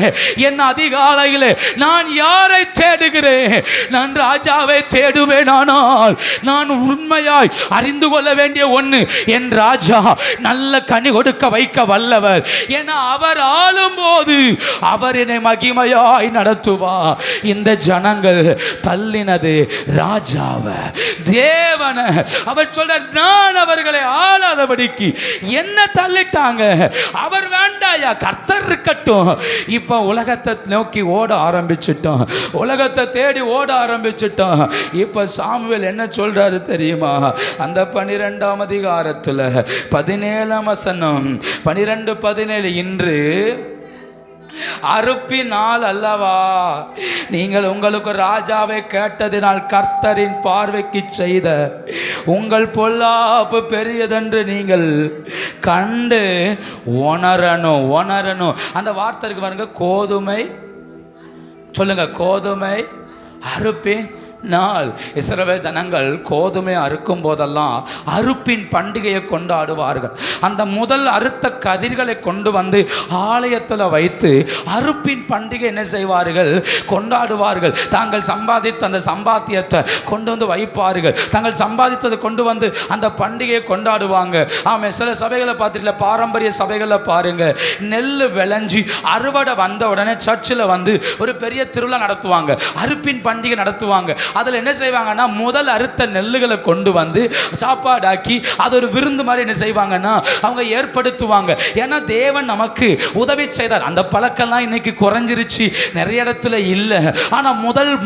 [SPEAKER 1] என் அதிகாலையிலே நான் யாரை தேடுகிறேன்? நான் ராஜாவை தேடுவேன். ஆனால் நான் உண்மையாய் அறிந்து கொள்ள வேண்டிய ஒன்று, என் ராஜா நல்ல கனி கொடுக்க வைக்க வல்லவர். ஏன்னா அவர் ஆளும் போது அவர் என்னை மகிமையாய் நடத்துவார். இந்த ஜனங்கள் தள்ளினது ராஜாவை, தேவனை. அவர் சொல்றார், நான் அவர்களை ஆளாதபடிக்கு என்ன தள்ளிட்டாங்க. அவர் வேண்டாயா, கர்த்தர் இருக்கட்டும். இப்ப உலகத்தை நோக்கி ஓட ஆரம்பிச்சிட்டோம், உலகத்தை தேடி ஓட ஆரம்பிச்சிட்டோம். இப்ப சாமுவேல் என்ன சொல்றாரு தெரியுமா? அந்த 12ஆம் அதிகாரத்துல 17ஆம் வசனம், 12:17, இன்று அறுப்பினால் அல்லவா நீங்கள் உங்களுக்கு ராஜாவை கேட்டதினால் கர்த்தரின் பார்வைக்கு செய்த உங்கள் பொல்லாப்பு பெரியதென்று நீங்கள் கண்டு உணரணும். அந்த வார்த்தை இருக்கு பாருங்க, கோதுமை, சொல்லுங்க, கோதுமை அறுப்பின் நாள். இஸ்ரவேல் ஜனங்கள் கோதுமை அறுக்கும் போதெல்லாம் அறுப்பின் பண்டிகையை கொண்டாடுவார்கள். அந்த முதல் அறுத்த கதிர்களை கொண்டு வந்து ஆலயத்தில் வைத்து அறுப்பின் பண்டிகை என்ன செய்வார்கள்? கொண்டாடுவார்கள். தாங்கள் சம்பாதித்த அந்த சம்பாத்தியத்தை கொண்டு வந்து வைப்பார்கள். தாங்கள் சம்பாதித்ததை கொண்டு வந்து அந்த பண்டிகையை கொண்டாடுவாங்க. ஆமாம், சில சபைகளை பார்த்துட்டு, பாரம்பரிய சபைகளை பாருங்க, நெல் விளைஞ்சி அறுவடை வந்த உடனே சர்ச்சில் வந்து ஒரு பெரிய திருவிழா நடத்துவாங்க, அறுப்பின் பண்டிகை நடத்துவாங்க. அதில் என்ன செய்வாங்கன்னா, முதல் அறுத்த நெல்லுகளை கொண்டு வந்து சாப்பாடாக்கி அது ஒரு விருந்து மாதிரி என்ன செய்வாங்கன்னா அவங்க ஏற்படுத்துவாங்க. ஏன்னா தேவன் நமக்கு உதவி செய்தார். அந்த பழக்கம்லாம் இன்னைக்கு குறைஞ்சிருச்சு, நிறைய இடத்துல இல்லை. ஆனால்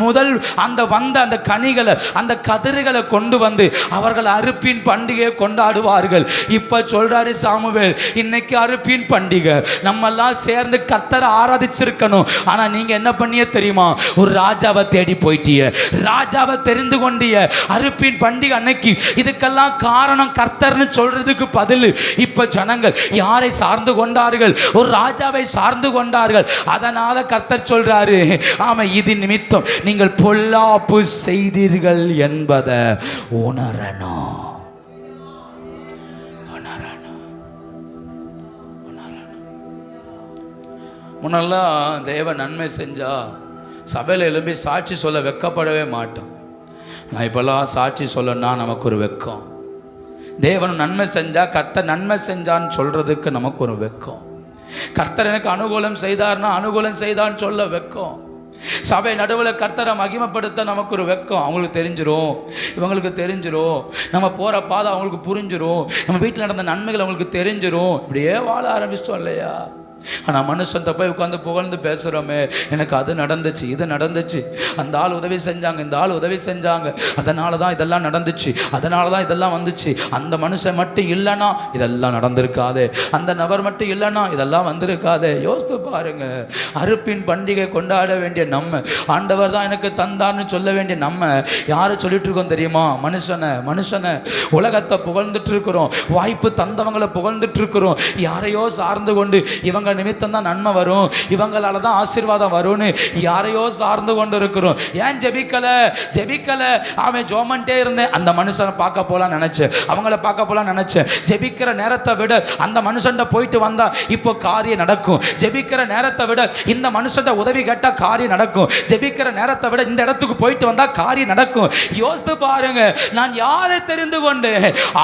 [SPEAKER 1] முதல் அந்த வந்த அந்த கனிகளை, அந்த கதிர்களை கொண்டு வந்து அவர்கள் அறுப்பின் பண்டிகையை கொண்டாடுவார்கள். இப்ப சொல்றாரு சாமுவேல், இன்னைக்கு அறுப்பின் பண்டிகை, நம்ம எல்லாம் சேர்ந்து கர்த்தரை ஆராதிச்சிருக்கணும். ஆனா நீங்க என்ன பண்ணிய தெரியுமா? ஒரு ராஜாவை தேடி போயிட்டீங்க. ராஜாவை தெரிந்து கொண்டிய அறுப்பின் பண்டிகை அன்னைக்கு இதுக்கெல்லாம் காரணம் கர்த்தர்னு சொல்றதுக்கு பதில் இப்ப ஜனங்கள் யாரை சார்ந்து கொண்டார்கள்? ஒரு ராஜாவை சார்ந்து கொண்டார்கள். அதனால கர்த்தர் சொல்றாரு, ஆமா, இது நிமித்தம் நீங்கள் பொல்லாப்பு செய்தீர்கள் என்பதை உணரணும். முன்னெல்லாம் தேவ நன்மை செஞ்சா சபையில் எழும்பி சாட்சி சொல்ல வெக்கப்படவே மாட்டோம். நான் இப்பெல்லாம் சாட்சி சொல்லணும்னா நமக்கு ஒரு வெக்கம். தேவன் நன்மை செஞ்சா, கர்த்தர் நன்மை செஞ்சான்னு சொல்றதுக்கு நமக்கு ஒரு வெக்கம். கர்த்தர் எனக்கு அனுகூலம் செய்தார்னா அனுகூலம் செய்தான்னு சொல்ல வெக்கம். சபை நடுவில் கர்த்தரை மகிமைப்படுத்த நமக்கு ஒரு வெக்கம். அவங்களுக்கு தெரிஞ்சிரும், இவங்களுக்கு தெரிஞ்சிரும், நம்ம போகிற பாதை அவங்களுக்கு புரிஞ்சிரும், நம்ம வீட்டில் நடந்த நன்மைகள் அவங்களுக்கு தெரிஞ்சிரும். இப்படியே வாழ ஆரம்பிச்சிட்டோம் இல்லையா? ஆனால் மனுஷன் போய் உட்காந்து புகழ்ந்து பேசுகிறோமே, எனக்கு அது நடந்துச்சு, இது நடந்துச்சு, அந்த ஆள் உதவி செஞ்சாங்க, இந்த ஆள் உதவி செஞ்சாங்க, அதனால தான் இதெல்லாம் நடந்துச்சு, அதனால தான் இதெல்லாம் வந்துச்சு, அந்த மனுஷன் மட்டும் இல்லைன்னா இதெல்லாம் நடந்திருக்காது, அந்த நபர் மட்டும் இல்லைன்னா இதெல்லாம் வந்திருக்காது. யோசித்து பாருங்க. அறுப்பின் பண்டிகை கொண்டாட வேண்டிய நம்ம, ஆண்டவர் தான் எனக்கு தந்தான்னு சொல்ல வேண்டிய நம்ம யாரை சொல்லிட்டு இருக்கோம் தெரியுமா? மனுஷனை உலகத்தை புகழ்ந்துட்டு இருக்கிறோம், வாய்ப்பு தந்தவங்களை புகழ்ந்துட்டு இருக்கிறோம். யாரையோ சார்ந்து கொண்டு இவங்க நிமித்தம் தான் நன்மை வரும், இவங்களால தான் ஆசீர்வாதம் வரும்னு யாரையோ சார்ந்து கொண்டு இருக்கிறோம். ஏன் ஜெபிக்கல? அவன் ஜோமன்ட்டே இருந்தேன், அந்த மனுஷனை பார்க்க போலாம் நினைச்சேன், அவங்கள பார்க்க போலாம் நினைச்சேன். ஜெபிக்கிற நேரத்தை விட அந்த மனுஷன் போயிட்டு வந்தா இப்போ காரியம் நடக்கும். ஜெபிக்கிற நேரத்தை விட இந்த மனுஷன் உதவி கேட்டா காரியம் நடக்கும். ஜெபிக்கிற நேரத்தை விட இந்த இடத்துக்கு போயிட்டு வந்தா காரியம் நடக்கும். யோசித்து பாருங்க, நான் யாரை தெரிந்து கொண்டு?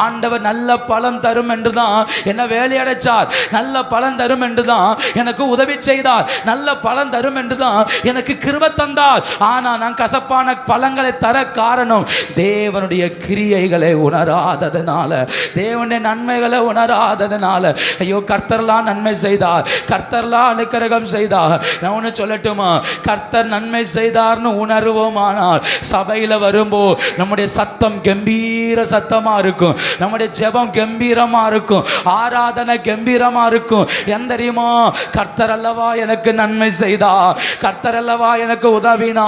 [SPEAKER 1] ஆண்டவர் நல்ல பலன் தரும் என்று தான் என்ன வேலையடைச்சார், நல்ல பலன் தரும் என்று தான் எனக்கு உதவி செய்தார், நல்ல பலன் தரும் என்று தான் எனக்கு கிருபை தந்தார். ஆனா நான் கசப்பான பலன்களை தர காரணம் தேவனுடைய கிரியைகளை உணராததனால, தேவனுடைய நன்மைகளை உணராததனால. ஐயோ, கர்த்தர்லாம் நன்மை செய்தார், கர்த்தர்லாம் அனுக்கிரகம் செய்தார். நான் ஒன்று சொல்லட்டுமா? கர்த்தர் நன்மை செய்தார்னு உணர்வோமானால் சபையில் வரும்போ நம்முடைய சத்தம் கம்பீர சத்தமா இருக்கும், நம்முடைய ஜெபம் கம்பீரமா இருக்கும், ஆராதனை கம்பீரமா இருக்கும். எந்த தெரியுமா? கர்த்தர் அல்லவா எனக்கு நன்மை செய்தா, கர்த்தர் அல்லவா எனக்கு உதவினா.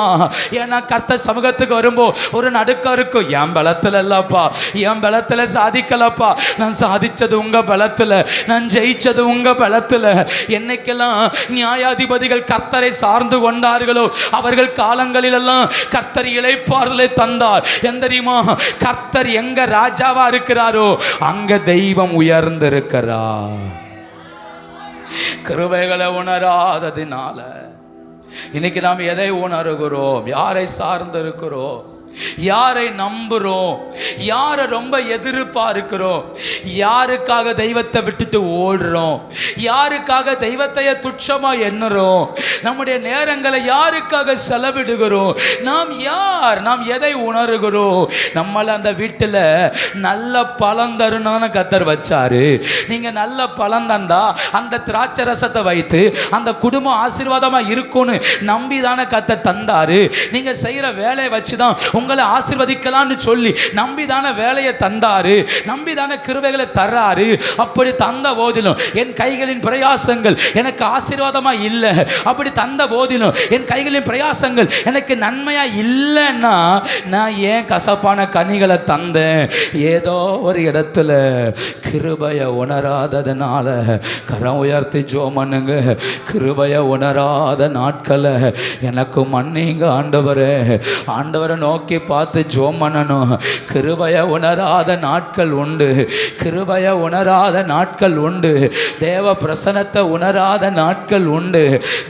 [SPEAKER 1] ஏன்னா கர்த்தர் சமூகத்துக்கு வரும்போ ஒரு நடுக்கம் இருக்கும். என் பலத்துல இல்லப்பா, என் பலத்துல சாதிக்கலப்பா, நான் சாதிச்சது உங்க பலத்துல, நான் ஜெயிச்சது உங்க பலத்துல. என்னைக்கெல்லாம் நியாயாதிபதிகள் கர்த்தரை சார்ந்து கொண்டார்களோ அவர்கள் காலங்களிலெல்லாம் கர்த்தர் இளைப்பாறுதலை தந்தார். என் தெரியுமா? கர்த்தர் எங்க ராஜாவா இருக்கிறாரோ அங்க தெய்வம் உயர்ந்திருக்கிறார். கிருபைகளை உணராததினால இன்னைக்கு நாம் எதை உணர்கிறோம்? யாரை சார்ந்து இருக்கிறோம்? யாரை நம்புறோம்? யாரை ரொம்ப எதிர்பார்க்கிறோம்? யாருக்காக தெய்வத்தை விட்டுட்டு ஓடுறோம்? யாருக்காக தெய்வத்தைய துச்சமா எண்ணுறோம்? நம்முடைய நேரங்களை யாருக்காக செலவிடுகிறோம்? நாம் யார்? நாம் எதை உணர்கிறோம்? நம்மள அந்த வீட்டில் நல்ல பழம் தருணம்னு கர்த்தர் வச்சாரு. நீங்க நல்ல பழம் தந்தா அந்த திராட்சை ரசத்தை வைத்து அந்த குடும்பம் ஆசீர்வாதமா இருக்கும்னு நம்பிதானே கர்த்தர் தந்தாரு. நீங்க செய்யற வேலையை வச்சுதான் உங்களை ஆசீர்வதிக்கலாம்னு சொல்லி நம்பிதான வேலையை தந்தாரு, நம்பிதான கிருபைகளை தர்றாரு. அப்படி தந்த போதிலும் என் கைகளின் பிரயாசங்கள் எனக்கு ஆசீர்வாதமா இல்லை, அப்படி தந்த போதிலும் என் கைகளின் பிரயாசங்கள் எனக்கு நன்மையா இல்லைன்னா நான் ஏன் கசப்பான கனிகளை தந்தேன்? ஏதோ ஒரு இடத்துல கிருபையை உணராததுனால கரம் உயர்த்தி ஜோமனுங்க. கிருபையை உணராத நாட்களை எனக்கு மன்னிங்க ஆண்டவரே. ஆண்டவரை நோக்கி பார்த்து ஜெபம் பண்ணணும். கிருபையை உணராத நாட்கள் உண்டு, கிருபையை உணராத நாட்கள் உண்டு, தேவ பிரசன்னத்தை உணராத நாட்கள் உண்டு,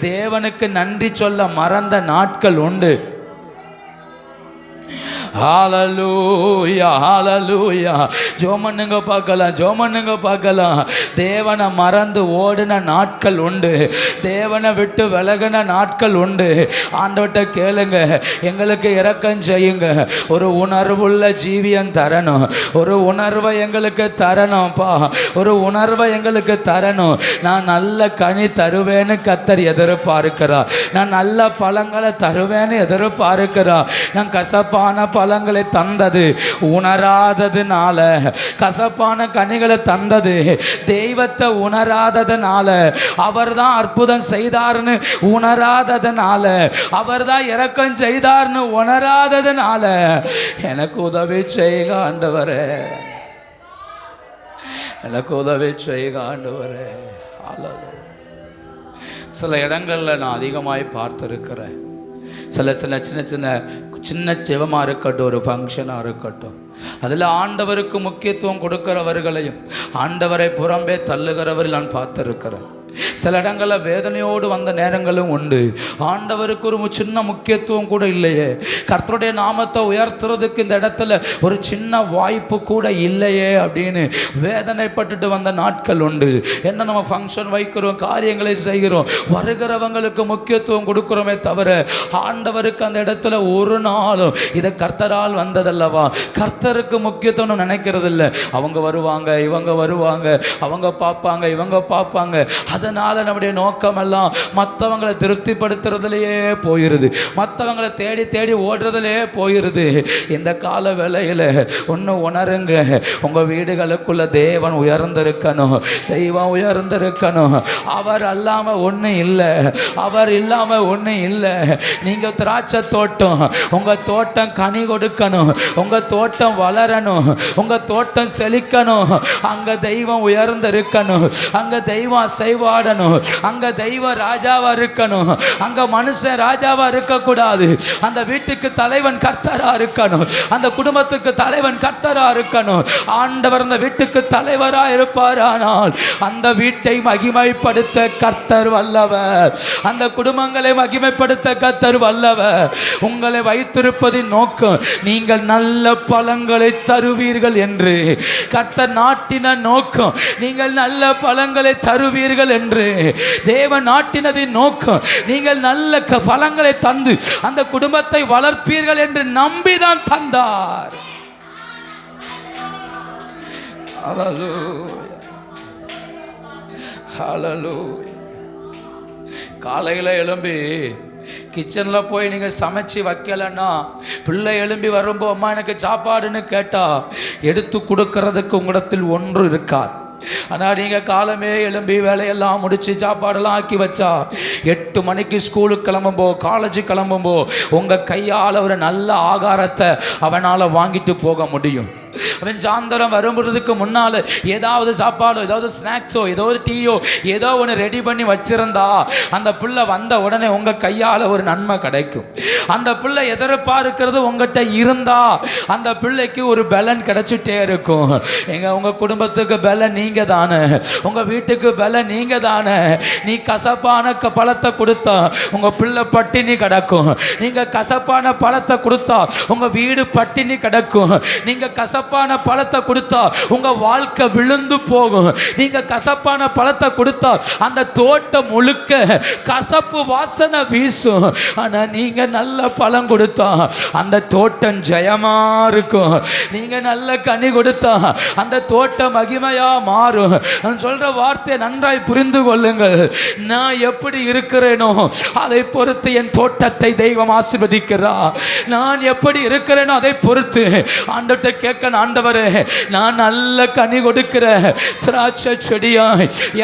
[SPEAKER 1] தேவனுக்கு நன்றி சொல்ல மறந்த நாட்கள் உண்டு. ஹalleluya ஹalleluya. ஜோமனுங்க பார்க்கலாம். தேவனை மறந்து ஓடின நாட்கள் உண்டு, தேவனை விட்டு விலகின நாட்கள் உண்டு. ஆண்டவர்கிட்ட கேளுங்க, எங்களுக்கு இரக்கம் செய்யுங்க, ஒரு உணர்வுள்ள ஜீவியம் தரணும், ஒரு உணர்வை எங்களுக்கு தரணும்ப்பா, ஒரு உணர்வை எங்களுக்கு தரணும். நான் நல்ல கனி தருவேன்னு கர்த்தர் எதிர்பார்க்கிறார், நான் நல்ல பழங்களை தருவேன்னு எதிர்பார்க்கிறார். நான் கசப்பான பழங்களை தந்தது உணராததுனால, கசப்பான கனிகளை தந்தது தெய்வத்தை உணராததுனால, அவர் தான் அற்புதம் செய்தார்னு உணராததுனால, அவர் தான் இரக்கம் செய்தார்னு உணராததுனால, எனக்கு உதவி செய்க ஆண்டவரே, எனக்கு உதவி செய்க ஆண்டவரே. சில இடங்களில் நான் அதிகமாய் பார்த்துருக்கிறேன். சில சின்ன ஜெபமாக இருக்கட்டும், ஒரு ஃபங்க்ஷனாக இருக்கட்டும், அதில் ஆண்டவருக்கு முக்கியத்துவம் கொடுக்கிறவர்களையும் ஆண்டவரை புறம்பே தள்ளுகிறவர்கள் நான் பார்த்துருக்கிறேன். சில இடங்களில் வேதனையோடு வந்த நேரங்களும் உண்டு. ஆண்டவருக்கு ஒரு சின்ன முக்கியத்துவம் கூட இல்லையே, கர்த்தருடைய நாமத்தை உயர்த்துறதுக்கு இந்த இடத்துல ஒரு சின்ன வாய்ப்பு கூட இல்லையே அப்படின்னு வேதனைப்பட்டுட்டு வந்த நாட்கள் உண்டு. என்ன நம்ம ஃபங்க்ஷன் வைக்கிறோம், காரியங்களை செய்கிறோம், வருகிறவங்களுக்கு முக்கியத்துவம் கொடுக்குறோமே தவிர ஆண்டவருக்கு அந்த இடத்துல ஒரு நாளும் இதை கர்த்தரால் வந்ததல்லவா, கர்த்தருக்கு முக்கியத்துவம் நினைக்கிறது இல்லை. அவங்க வருவாங்க, இவங்க வருவாங்க, அவங்க பார்ப்பாங்க, இவங்க பார்ப்பாங்க. அதனால் நம்முடைய நோக்கமெல்லாம் மற்றவங்களை திருப்திப்படுத்துறதுலையே போயிடுது, மற்றவங்களை தேடி தேடி ஓடுறதுலே போயிடுது. இந்த கால வேளையில் ஒன்று உணருங்க, உங்கள் வீடுகளுக்குள்ள தேவன் உயர்ந்திருக்கணும், தெய்வம் உயர்ந்திருக்கணும். அவர் அல்லாமல் ஒன்றும் இல்லை, அவர் இல்லாமல் ஒன்றும் இல்லை. நீங்கள் திராட்சை தோட்டம், உங்கள் தோட்டம் கனி கொடுக்கணும், உங்கள் தோட்டம் வளரணும், உங்கள் தோட்டம் செழிக்கணும். அங்கே தெய்வம் உயர்ந்திருக்கணும், அங்கே தெய்வம் அசைவாடணும், அங்க தெய்வ ராஜாவா இருக்கணும், அங்க மனுஷன் ராஜாவா இருக்கக்கூடாது. அந்த வீட்டுக்கு தலைவன் கர்த்தரா இருக்கணும், அந்த குடும்பத்துக்கு தலைவன் கர்த்தரா இருக்கணும். ஆண்டவர் அந்த வீட்டுக்கு தலைவரா இருப்பாரானால் அந்த வீட்டை மகிமைப்படுத்த கர்த்தர் வல்லவர், அந்த குடும்பங்களை மகிமைப்படுத்த கர்த்தர் வல்லவர். உங்களை வைத்திருப்பதின் நோக்கம் நீங்கள் நல்ல பழங்களை தருவீர்கள் என்று, கர்த்தர் நாட்டின நோக்கம் நீங்கள் நல்ல பழங்களை தருவீர்கள் என்று, தேவன் நாட்டினதின் நோக்கம் நீங்கள் நல்ல பழங்களை தந்து அந்த குடும்பத்தை வளர்ப்பீர்கள் என்று நம்பிதான் தந்தார். காலையில் எழும்பி கிச்சனில் போய் நீங்கள் சமைச்சு வைக்கலன்னா, பிள்ளை எழும்பி வரும்போது அம்மா எனக்கு சாப்பாடுன்னு கேட்டால் எடுத்து கொடுக்கறதுக்கு உங்களிடத்தில் ஒன்று இருக்காது. ஆனால் நீங்கள் காலமே எழும்பி வேலையெல்லாம் முடித்து சாப்பாடெல்லாம் ஆக்கி வச்சா 8 மணிக்கு ஸ்கூலுக்கு கிளம்பும்போ, காலேஜு கிளம்பும்போ உங்கள் கையால் ஒரு நல்ல ஆகாரத்தை அவனால் வாங்கிட்டு போக முடியும். அவன் சாயந்தரம் வரும்புறதுக்கு முன்னால் ஏதாவது சாப்பாடோ, ஏதாவது ஸ்நாக்ஸோ, ஏதோ ஒரு டீயோ, ஏதோ ஒன்று ரெடி பண்ணி வச்சிருந்தா அந்த பிள்ளை வந்த உடனே உங்கள் கையால் ஒரு நன்மை கிடைக்கும். அந்த பிள்ளை எதிர்பார்க்கிறது உங்கள்கிட்ட இருந்தா அந்த பிள்ளைக்கு ஒரு பலன் கிடைச்சிட்டே இருக்கும். உங்கள் குடும்பத்துக்கு பலன் நீங்கள் தானே, உங்கள் வீட்டுக்கு பலன் நீங்கள் தானே. நீ கசப்பான பழத்தை கொடுத்தா உங்கள் பிள்ளை பட்டினி கிடக்கும், நீங்கள் கசப்பான பழத்தை கொடுத்தா உங்கள் வீடு பட்டினி கிடக்கும், நீங்கள் கசப்பான பழத்தை கொடுத்தா உங்க வாழ்க்கை விழுந்து போகும், நீங்க கசப்பான பழத்தை கொடுத்தா அந்த தோட்டம் முழுக்க கசப்பு வாசனை வீசும். ஆனா நீங்க நல்ல பழம் கொடுத்தா அந்த தோட்டம் ஜெயமா இருக்கும், நீங்க நல்ல கனி கொடுத்தா அந்த தோட்டம் மகிமையா மாறும். நான் சொல்ற வார்த்தையை நன்றாய் புரிந்து கொள்ளுங்கள். நான் எப்படி இருக்கிறேனோ அதை பொறுத்து என் தோட்டத்தை தெய்வம் ஆசீர்வதிக்கிறார். நான் எப்படி இருக்கிறேனோ அதை பொறுத்து ஆண்டவர்கிட்ட கேட்க, ஆண்டவரே நான் நல்ல கனி கொடுக்கிற திராட்சை செடியா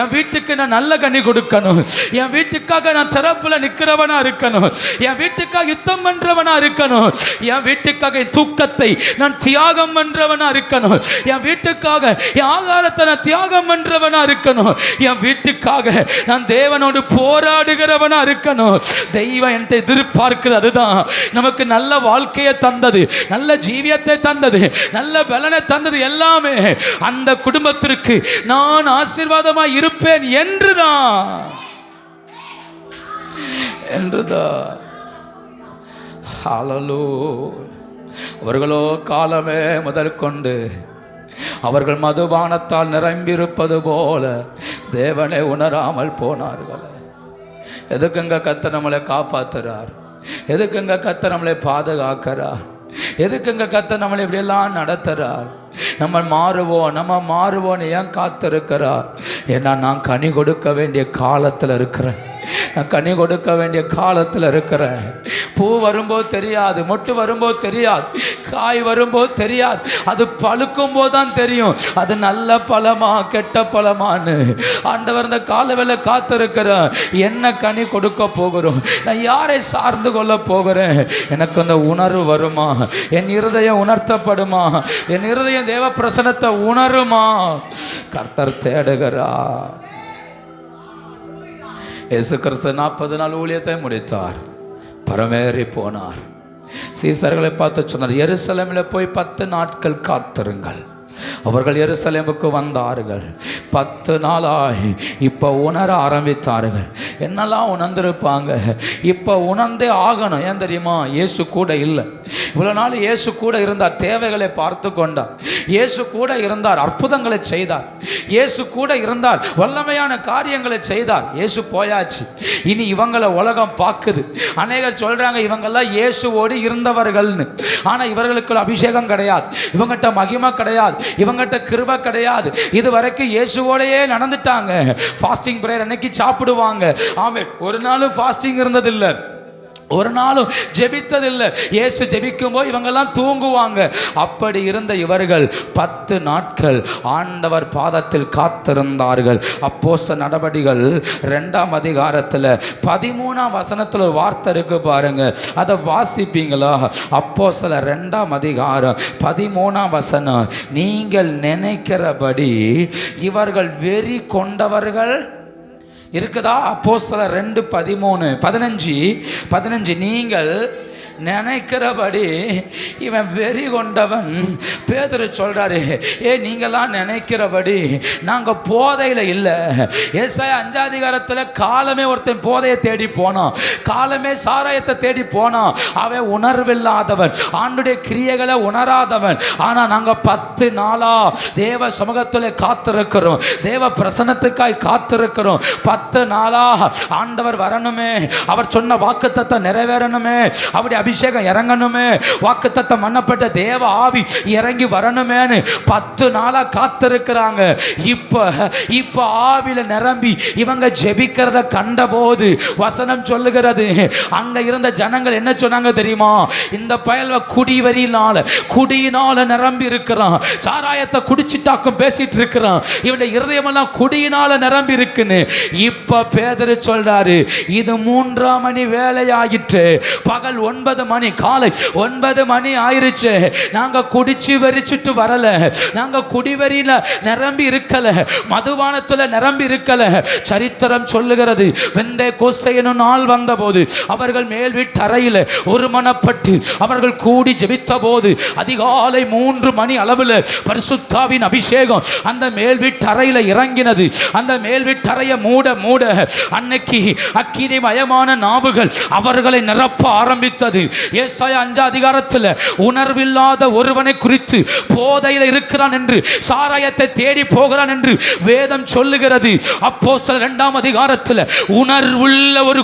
[SPEAKER 1] என் வீட்டுக்கு நான் நல்ல கனி கொடுக்கணும், என் வீட்டுக்காக நான் தரப்புல நிற்கிறவனா இருக்கணும், என் வீட்டுக்காக யுத்தம் பண்றவனா இருக்கணும், என் வீட்டுக்காக தூக்கத்தை நான் தியாகம் பண்றவனா இருக்கணும், என் வீட்டுக்காக என் ஆகாரத்தை நான் தியாகம் பண்றவனா இருக்கணும், என் வீட்டுக்காக நான் தேவனோடு போராடுகிறவனா இருக்கணும். தெய்வம் என்னை எதிர்பார்க்கிறது அதுதான். நமக்கு நல்ல வாழ்க்கையை தந்தது, நல்ல ஜீவியத்தை தந்தது, நல்ல பலனை தந்தது எல்லாமே அந்த குடும்பத்திற்கு நான் ஆசீர்வாதமாய் இருப்பேன் என்றுதான். அவர்களோ காலமே முதற்கொண்டு அவர்கள் மதுபானத்தால் நிரம்பியிருப்பது போல தேவனை உணராமல் போனார்கள். எதுக்குங்க கர்த்தர் நம்மளை காப்பாற்றுறார்? எதுக்குங்க கர்த்தர் நம்மளை பாதுகாக்கிறார்? எதுக்குங்க கர்த்தர் நம்மளை இப்படியெல்லாம் நடத்துறார்? நம்ம மாறுவோன்னு ஏன் காத்திருக்கிறார்? ஏன்னா நான் கனி கொடுக்க வேண்டிய காலத்தில் இருக்கிறேன், நான் கனி கொடுக்க வேண்டிய காலத்தில் இருக்கிறேன். பூ வரும்போது தெரியாது, மொட்டு வரும்போது தெரியாது, காய் வரும்போது தெரியாது, அது பழுக்கும் போது தான் தெரியும் அது நல்ல பழமா கெட்ட பழமான்னு. ஆண்டவர் இந்த காலவேளை காத்திருக்கிறேன், என்ன கனி கொடுக்க போகிறோம், நான் யாரை சார்ந்து கொள்ள போகிறேன், எனக்கு அந்த உணர்வு வருமா, என் இருதயம் உணர்த்தப்படுமா, என் இருதயம் தேவ பிரசன்னத்தை உணருமா? கர்த்தர் தேடுகிறார். இயேசு கிறிஸ்து 40 நாள் ஊழியத்தை முடித்தார், பரமேறி போனார். சீசர்களை பார்த்து சொன்னார், எருசலேமில் போய் 10 நாட்கள் காத்திருங்கள். அவர்கள் எருசலேமுக்கு வந்தார்கள். 10 நாளாகி இப்போ உணர ஆரம்பித்தார்கள். என்னெல்லாம் உணர்ந்திருப்பாங்க, இப்போ உணர்ந்தே ஆகணும். ஏன் தெரியுமா? இயேசு கூட இல்லை. இவ்வளோ நாள் இயேசு கூட இருந்தார், தேவைகளை பார்த்து கொண்டார். இயேசு கூட இருந்தார், அற்புதங்களை செய்தார். இயேசு கூட இருந்தார், வல்லமையான காரியங்களை செய்தார். இயேசு போயாச்சு, இனி இவங்களை உலகம் பார்க்குது. அநேகர் சொல்கிறாங்க இவங்கெல்லாம் இயேசுவோடு இருந்தவர்கள்னு. ஆனால் இவர்களுக்கு அபிஷேகம் கிடையாது, இவங்ககிட்ட மகிமை கிடையாது, இவங்ககிட்ட கிருபை கிடையாது. இது வரைக்கும் இயேசுவோடையே நடந்துட்டாங்க. ஃபாஸ்டிங் பிரேயர் அன்னைக்கு சாப்பிடுவாங்க. ஆமென். ஒரு நாளும் ஃபாஸ்டிங் இருந்ததில்லை, ஒரு நாளும் ஜெபித்ததில்லை. இயேசு ஜெபிக்கும் போது இவங்கெல்லாம் தூங்குவாங்க. அப்படி இருந்த இவர்கள் 10 நாட்கள் ஆண்டவர் பாதத்தில் காத்திருந்தார்கள். அப்போஸ்தலர் நடபடிகள் 2ஆம் அதிகாரத்தில் 13ஆம் வசனத்தில் ஒரு வார்த்தை இருக்கு பாருங்க, அதை வாசிப்பீங்களா? அப்போஸ்தலர் 2ஆம் அதிகாரம் 13ஆம் வசனம், நீங்கள் நினைக்கிறபடி இவர்கள் வெறி கொண்டவர்கள் இருக்குதா? அப்போஸ்தலர் 2:13-15 நீங்கள் நினைக்கிறபடி இவன் வெறி கொண்டவன். பேதுரு சொல்றாரு, நீங்களாம் நினைக்கிறபடி நாங்கள் போதையில் இல்லை. ஏசாயா 5 அதிகாரத்தில் காலமே ஒருத்தன் போதையை தேடி போனான், காலமே சாராயத்தை தேடி போனான். அவன் உணர்வில்லாதவன், ஆண்டுடைய கிரியைகளை உணராதவன். ஆனால் நாங்கள் 10 நாளா தேவ சமூகத்தில் காத்திருக்கிறோம், தேவ பிரசன்னத்துக்காய் காத்திருக்கிறோம். 10 நாளா ஆண்டவர் வரணுமே, அவர் சொன்ன வாக்குத்தத்தம் நிறைவேறணுமே, அவருடைய அபிஷேகம் இறங்கணுமே, வாக்குத்தத்தம் பண்ணப்பட்ட தேவ ஆவி இறங்கி வரணுமேன்னு 10 நாளா காத்திருக்கிறாங்க. இப்ப ஆவில நிரம்பி இவங்க ஜெபிக்கிறத கண்டபோது வசனம் சொல்லுகிறது, அங்க இருந்த ஜனங்கள் என்ன சொன்னாங்க தெரியுமா? இந்த பயல்வ குடியினால நிரம்பி இருக்கிறான், சாராயத்தை குடிச்சிட்டாக்கும் பேசிட்டு இருக்கிறான், இவனுடைய இருதயமெல்லாம் குடியினால நிரம்பி இருக்குன்னு. இப்ப பேதுரு சொல்றாரு, இது 3ஆம் மணி வேலையாயிற்று, பகல் 9 மணி, காலை 9 மணி ஆயிருச்சு, நாங்க குடிச்சு வெறிச்சிட்டு வரல, நாங்க குடிவெறியில நிரம்பி இருக்கல, மதுபானத்துல நிரம்பி இருக்கல. சரித்திரம் சொல்லுகிறது, வெந்தே கோஸ்தே எனும் நாள் வந்தபோது அவர்கள் மேல் வீட்டு அறையில் ஒருமனப்பட்டு அவர்கள் கூடி ஜெபித்த போது அதிகாலை 3 மணி அளவில் பரிசுத்தாவின் அபிஷேகம் அந்த மேல் வீட்டு அறையில் இறங்கினது. அந்த மேல் வீட்டு அறையை மூட அன்னைக்கு அக்கினி மயமான நாவுகள் அவர்களை நிரப்ப ஆரம்பித்தது. ஏசாயா 5 அதிகாரத்தில் உணர்வில்லாத ஒருவனை குறித்து போதையில் இருக்கிறான் என்று, சாராயத்தை தேடி போகிறான் என்று வேதம் சொல்லுகிறது. அப்போஸ்தலர் 2ஆம் அதிகாரத்தில் உணர்வுள்ள ஒரு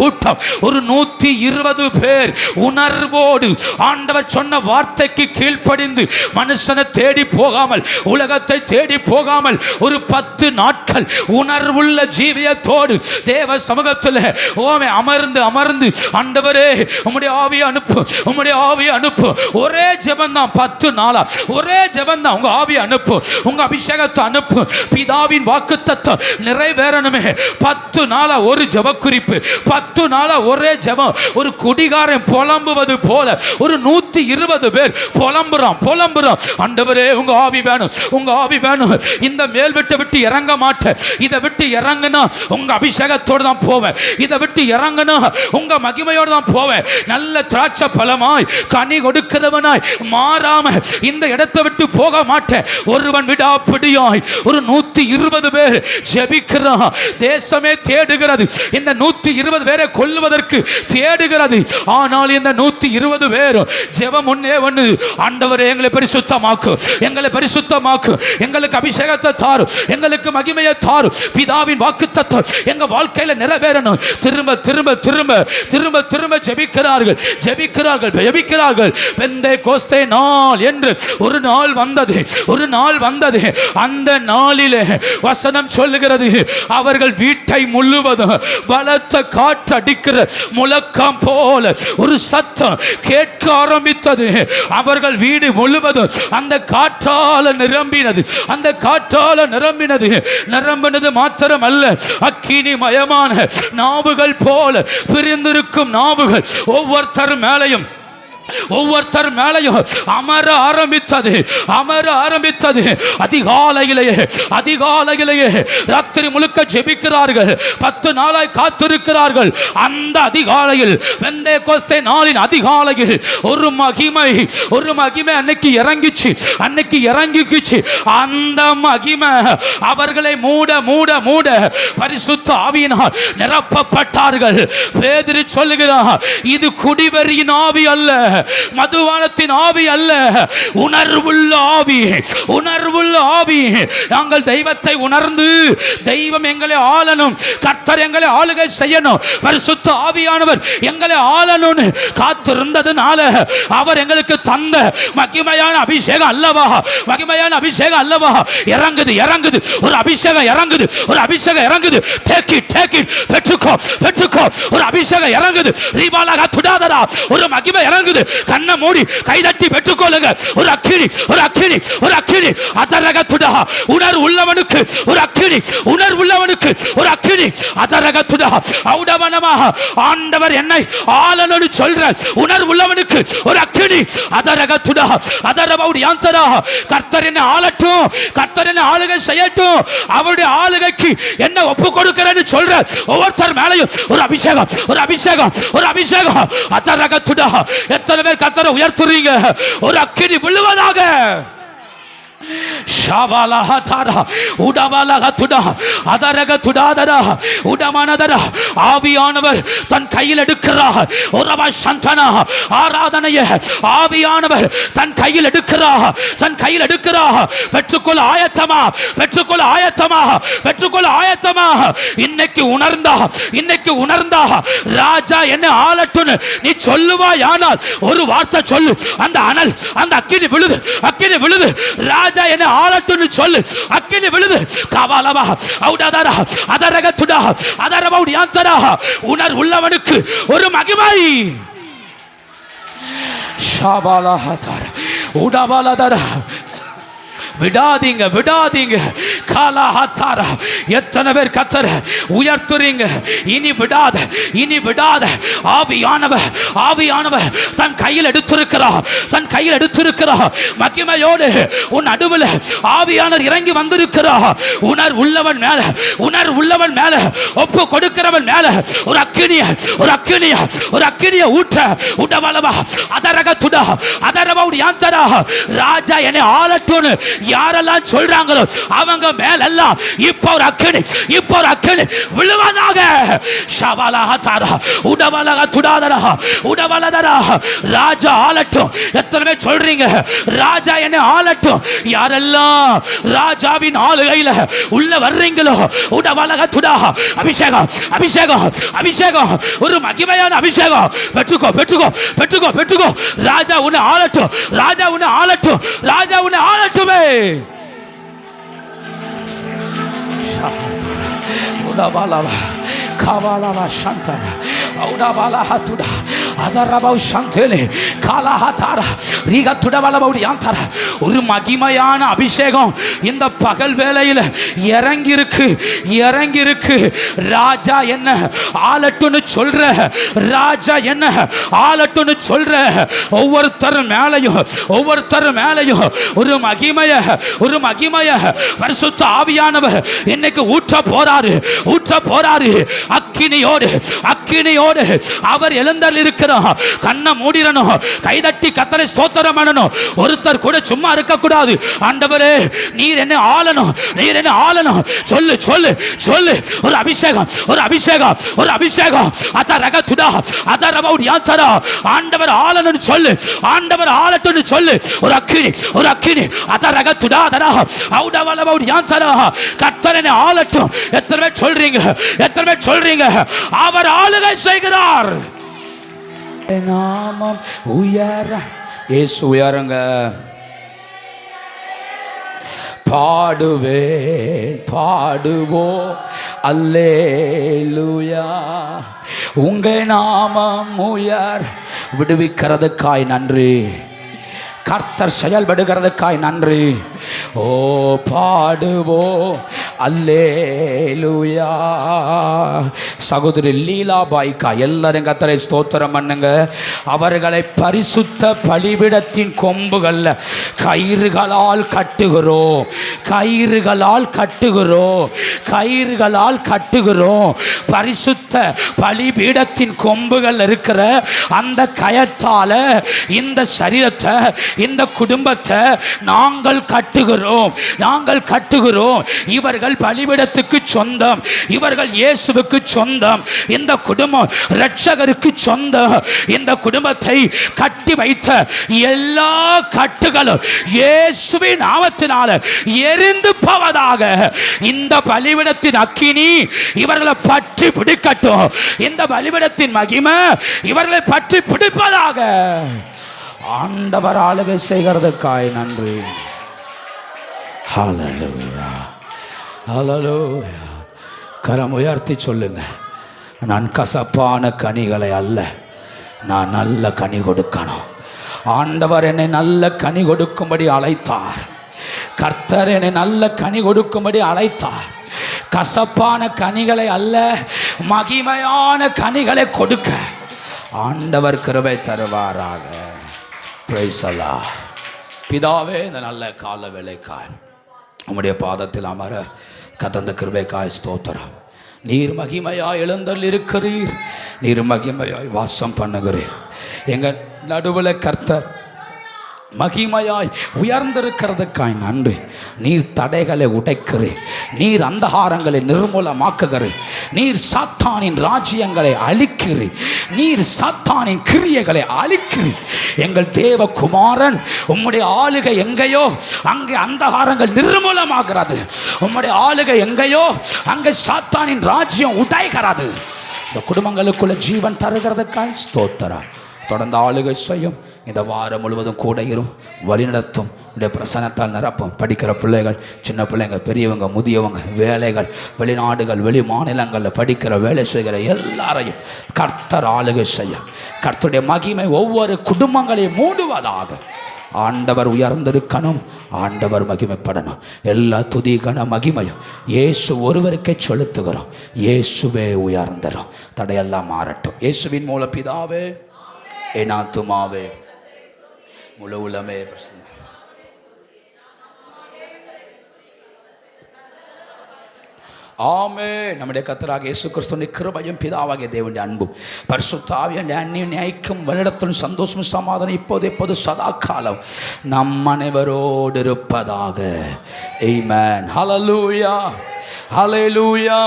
[SPEAKER 1] கூட்டம், ஒரு 120 பேர் உணர்வோடு ஆண்டவர் சொன்ன வார்த்தைக்கு கீழ்ப்படிந்து மனுஷனை தேடி போகாமல், உலகத்தை தேடி போகாமல் ஒரு 10 நாட்கள் உணர்வுள்ள ஜீவியத்தோடு தேவ சமூகத்தில் அமர்ந்து ஆண்டவரே உம்முடைய ஆவியை அனுப்பு, ஒரே ஜெபம் தான் 10 நாளா, ஒரே ஜெபம் தான், உங்க ஆவியை அனுப்பு, உங்க அபிஷேகத்தை அனுப்பு, பிதாவின் வாக்குத்தத்தம் நிறைவேறணுமே. 10 நாளா ஒரு ஜெப குறிப்பு, 10 நாளா ஒரே ஜெபம். ஒரு குடிகாரன் புலம்புவது போல ஒரு 120 பேர் புலம்புறான். ஆண்டவரே உங்க ஆவி வேணும், இந்த மேல் விட்டு இறங்க மாட்டேன், இதை விட்டு இறங்குனா உங்க அபிஷேகத்தோடு தான் போவேன், இதை விட்டு இறங்குனா உங்க மகிமையோடு தான் போவேன். நல்ல திராட்சை பழமாய் கனி கொடுக்கிறவனாய் மாறாம இந்த இடத்தை விட்டு போக மாட்டேன். ஒருவன் விடாப்பிடியாய் ஒரு 120 பேர் ஜெபிக்கிறான். தேசமே தேடுகிறது, இந்த 120 பேரை கொல்லுவதற்கு தேடுகிறது. ஆனால் இந்த 120 பேர் ஜெபம் ஒண்ணே ஒன்று, ஆண்டவரே எங்களை பரிசுத்தமாக்கு, எங்களுக்கு அபிஷேகத்தை தாரு, எங்களுக்கு மகிமையை தாரு, பிதாவின் வாக்குத்தத்தம் எங்க வாழ்க்கையில நிறைவேறணும். திரும்ப திரும்ப திரும்ப ஜெபிக்கிறார்கள் ஜெபிக்கிறார்கள் ஜெபிக்கிறார்கள். பெந்தேகோஸ்தே நாள் என்று ஒரு நாள் வந்தது, ஒரு நாள் வந்தது. அந்த நாளிலே வசனம் சொல்லுகிறது, அவர்கள் வீட்டை முழுவதும் பலத்த காற்று அடிக்கிற முழக்கம் போல ஒரு சத்தம் கேட்க ஆரம்பித்தது. அவர்கள் வீடு முழுவதும் அந்த காற்றால நிரம்பினது, அந்த காற்றால நிரம்பினது. நிரம்பினது மாத்திரம் அல்ல, அக்கினி மயமான நாவுகள் போல பிரிந்திருக்கும் நாவுகள் ஒவ்வொருத்தர் மேலையும் அமர ஆரம்பித்தது, அமர ஆரம்பித்தது. அதிகாலையிலேயே ராத்திரி முழுக்க ஜெபிக்கிறார்கள், 10 நாளாய் காத்திருக்கிறார்கள். அந்த அதிகாலையில், பெந்தேகோஸ்தே நாளின் அதிகாலையில் ஒரு மகிமை அன்னைக்கு இறங்கிச்சு. அந்த மகிமை அவர்களை மூட பரிசுத்த ஆவியினால் நிரப்பப்பட்டார்கள். பேதுரு சொல்லுகிறார், இது குடிவெறியின் ஆவி அல்ல, மதுபானத்தின் ஆவி அல்ல, உணர்வுள்ள ஆவி. நாங்கள் தெய்வத்தை உணர்ந்து தெய்வம் எங்களை ஆளணும், கர்த்தர் எங்களை ஆளுகை செய்யணும், பரிசுத்த ஆவியானவர் எங்களை ஆளணும் காத்திருந்ததுனால அவர் எங்களுக்கு தந்த மகிமையான அபிஷேகம் அல்லவா இறங்குது. ஒரு அபிஷேகம் இறங்குது. Take it, பெற்றுக்கோ. ஒரு அபிஷேகம் இறங்குது. ரீபாலா துடாதரா, ஒரு மகிமை இறங்குது. கண்ணை மூடி கைதட்டி பெற்றுக்கொள்ளுங்க. ஒரு அக்கினி அதரகத்துடா, உணர்வு உள்ளவனுக்கு ஒரு அக்கினி அதரகத்துடா. அவுடவனமாக ஆண்டவர் என்னை ஆளனோடு சொல்ற உணர்வு உள்ளவனுக்கு ஒரு அக்கினி அதரகத்துடா. அதரபவுடி ஆந்தரா, கர்த்தர் என்னை ஆளட்டும், கர்த்தர் என்னை ஆளுகை செய்யட்டும், அவருடைய ஆளுகைக்கு என்ன ஒப்பு கொடுக்கிறேன்னு சொல்ற ஒவ்வொருத்தர் மேலையும் ஒரு அபிஷேகம் அதரகத்துடா. எத்தனை பேர் கர்த்தரை உயர்த்துறீங்க? ஒரு அக்கினி விழுவதாக. ஆவியானவர் தன் கையில் எடுக்கிறார். ஆராதனையை ஆவியானவர் தன் கையில் எடுக்கிறார். பெற்றுக்கொள்ள ஆயத்தமா. இன்னைக்கு உணர்ந்தா ராஜா என்ன ஆளட்டும் நீ சொல்லுவாயானால் ஒரு வார்த்தை சொல்லு. அந்த அனல், அந்த அக்கினி விழுது. ராஜா என்ன ஆளட்டுன்னு சொல்லு. அக்கினி விழுது. கவாலவா அவுடாதரா அதரகத்துடா அதரபவுடி ஆந்தரா. உணர்வுள்ளவனுக்கு ஒரு மகிமை. ஷாபாலஹதர உடபாலதரா. விடாதீங்க. காலாஹாத்தாரா. எத்தனை பேர் கர்த்தரை உயர்த்துறீங்க? இனி விடாத. ஆவியானவர் தன் கையில் எடுத்திருக்கிறார். மகிமையோடு உன் நடுவில் ஆவியானவர் இறங்கி வந்திருக்கிறார். உணர்வுள்ளவன் மேல ஒப்பு கொடுக்கிறவன் மேல ஒரு அக்கினிய ஊற்ற உடவலவா அதரகத்துடா அதரபவுடி ஆந்தரா. ராஜா என்னை ஆளட்டும்னு யாரெல்லாம் சொல்றாங்களோ அவங்க மேலெல்லாம் இப்போ ஒரு அக்கினி விழுவதாக. ஷவாலஹதரா உடவலதரா. ராஜா ஆளட்டும். எத்தனை பேர் சொல்றீங்க ராஜா என்ன ஆளட்டும்? யாரெல்லாம் ராஜாவின் ஆளுகையில உள்ள வர்றீங்களோ உடவலகத்துடா. அபிஷேகம் ஒரு மகிமையான அபிஷேகம். பெற்றுக்கோ. ராஜா உன்னை ஆளட்டுமே. உடபாலவா காவாலவா சந்தன உடபாலா ஹத்துடா அதரபௌ சந்தேலே காலாஹாதாரா ரீகத்துடவலபௌடி ஆந்தரா. ஒரு மகிமையான அபிஷேகம் இந்த பகல் வேளையில் இறங்கிருக்கு. ராஜா என்ன ஆளட்டுன்னு சொல்ற ஒவ்வொருத்தர் மேலையும் ஒரு மகிமைய பரிசுத்த ஆவியானவர் இன்னைக்கு ஊற்ற போறாரு. அக்கினியோடு அவர் எழுந்தல் இருக்கிறார். கண்ணை மூடிரணும். கைதட்டி கர்த்தரை ஸ்தோத்திரம் பண்ணணும். ஒருத்தர் கூட சும்மா இருக்க கூடாது. ஆண்டவரே நீர் என்ன ஆளணும், நீர் என்ன ஆளணும். சொல்லு சொல்லு சொல்லு. ஒரு அபிஷேகம், ஒரு அபிஷேகம், ஒரு அபிஷேகம். அதரகதுடா அதரபௌடியாதரா. ஆண்டவர் ஆளணும்னு சொல்லு, ஆண்டவர் ஆளட்டும்னு சொல்லு. ஒரு அக்கினி, ஒரு அக்கினி. அதரகதுடா அதரா அவுடவலபௌடியாதரா. கர்த்தர் என்ன ஆளட்டும். எத்தனை பேர் சொல்றீங்க, எத்தனை பேர் சொல்றீங்க? அவர் ஆளுகை செய்கிறார். நாமம் உயர. இயேசு உயருங்க. பாடுவேன் பாடுவோம் அல்லேலூயா. உங்க நாமம் உயர். விடுவிக்கிறதுக்காய் நன்றி, கர்த்தர் செயல்படுகிறதுக்காய் நன்றி. ஓ பாடுவோ அல்லேலூயா. சகோதரி லீலாபாய்க்கா எல்லாரும் கர்த்தரை ஸ்தோத்திரம் பண்ணுங்க. அவர்களை பரிசுத்த பலிபீடத்தின் கொம்புகள்ல கயிறுகளால் கட்டுகிறோம், கயிறுகளால் கட்டுகிறோம், கயிறுகளால் கட்டுகிறோம். பரிசுத்த பலிபீடத்தின் கொம்புகள் இருக்கிற அந்த கயத்தால இந்த சரீரத்தை, இந்த குடும்பத்தை நாங்கள் கட்டுகிறோம், நாங்கள் கட்டுகிறோம். இவர்கள் பலிபீடத்துக்கு சொந்தம், இவர்கள் இயேசுவுக்கு சொந்தம், இந்த குடும்பம் இரட்சகருக்கு சொந்தம். இந்த குடும்பத்தை கட்டி வைத்த எல்லா கட்டுகளும் இயேசுவின் நாமத்தினால எரிந்து போவதாக. இந்த பலிபீடத்தின் அக்கினி இவர்களை பற்றி பிடிக்கட்டும். இந்த பலிபீடத்தின் மகிமை இவர்களை பற்றி பிடிப்பதாக. ஆண்டவர் ஆளுகை செய்கிறதுக்காய் நன்றி. ஹல்லேலூயா, ஹல்லேலூயா. கரம் உயர்த்தி சொல்லுங்க. நான் கசப்பான கனிகளை அல்ல, நான் நல்ல கனி கொடுக்கணும். ஆண்டவர் என்னை நல்ல கனி கொடுக்கும்படி அழைத்தார். கர்த்தர் என்னை நல்ல கனி கொடுக்கும்படி அழைத்தார். கசப்பான கனிகளை அல்ல, மகிமையான கனிகளை கொடுக்க ஆண்டவர் கிருபை தருவாராக. பிரைஸ் அல்லாஹ். பிதாவே, இந்த நல்ல கால வேளைக்காய் உம்முடைய பாதத்தில் அமர கதந்த கிருபைக்காய் ஸ்தோத்திரம். நீர் மகிமையாய் எழுந்தல் இருக்கிறீர், நீர் மகிமையாய் வாசம் பண்ணுகிறீர். எங்கள் நடுவில் கர்த்தர் மகிமையாய் உயர்ந்திருக்கிறதுக்காய் நன்றி. நீர் தடைகளை உடைக்கிறீர், நீர் அந்தகாரங்களை நிர்மூலமாக்குகிறீர், நீர் சாத்தானின் ராஜ்யங்களை அழிக்கிறீர், நீர் சாத்தானின் கிரியைகளை அழிக்கிறீர். எங்கள் தேவகுமாரன் உம்முடைய ஆளுகை எங்கேயோ அங்கே அந்தகாரங்கள் நிர்மூலமாகிறது. உம்முடைய ஆளுகை எங்கேயோ அங்கே சாத்தானின் ராஜ்யம் உடைகிறது. இந்த குடும்பங்களுக்குள்ள ஜீவன் தருகிறதுக்காய் ஸ்தோத்திரம். தொடர்ந்து ஆளுகை செய்யும். இந்த வாரம் முழுவதும் கூட இரும், வழிநடத்தும். உடைய பிரசனத்தால் நிரப்பும். படிக்கிற பிள்ளைகள், சின்ன பிள்ளைங்க, பெரியவங்க, முதியவங்க, வேலைகள், வெளிநாடுகள், வெளி மாநிலங்களில் படிக்கிற வேலை செய்கிற எல்லாரையும் கர்த்தர் ஆளுகை செய்ய. கர்த்தருடைய மகிமை ஒவ்வொரு குடும்பங்களையும் மூடுவதாக. ஆண்டவர் உயர்ந்திருக்கணும், ஆண்டவர் மகிமைப்படணும். எல்லா துதி கன மகிமையும் இயேசு ஒருவருக்கே செலுத்துகிறோம். இயேசுவே உயர்ந்தரும். தடையெல்லாம் மாறட்டும். இயேசுவின் மூல பிதாவே, என் ஆத்துமாவே, முழு உலமே ஆமே. நம்முடைய கர்த்தராகிய இயேசு கிறிஸ்துவின் கிருபையும் பிதாவாகிய தேவனுடைய அன்பும் பரிசுத்த ஆவியானவருடைய அந்நிய ஐக்கியம் வழிநடத்தலும் சந்தோஷமும் சமாதானம் இப்போது சதா காலம் நம் அனைவரோடு இருப்பதாக. ஆமென். ஹல்லேலூயா, ஹல்லேலூயா,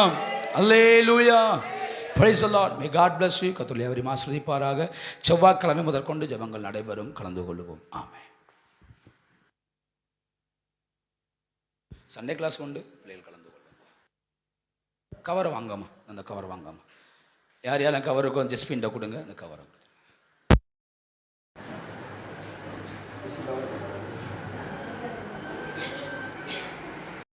[SPEAKER 1] ஹல்லேலூயா. Praise the Lord. May God bless you. கர்த்தர் யாவரையும் ஆசீர்வதிப்பாராக. செவ்வாய்க்கிழமை முதற்கொண்டு ஜெபங்கள் நடைபெறும். கலந்து கொள்வோம். ஆமென். சண்டே கிளாஸ் கொண்டு பிள்ளைகள் கலந்து கொள்வோம். கவர் வாங்காமா, அந்த கவர் வாங்காமா. யார் யாரும் கவருக்கும் ஜஸ்பின்ட கொடுங்க. அந்த கவரை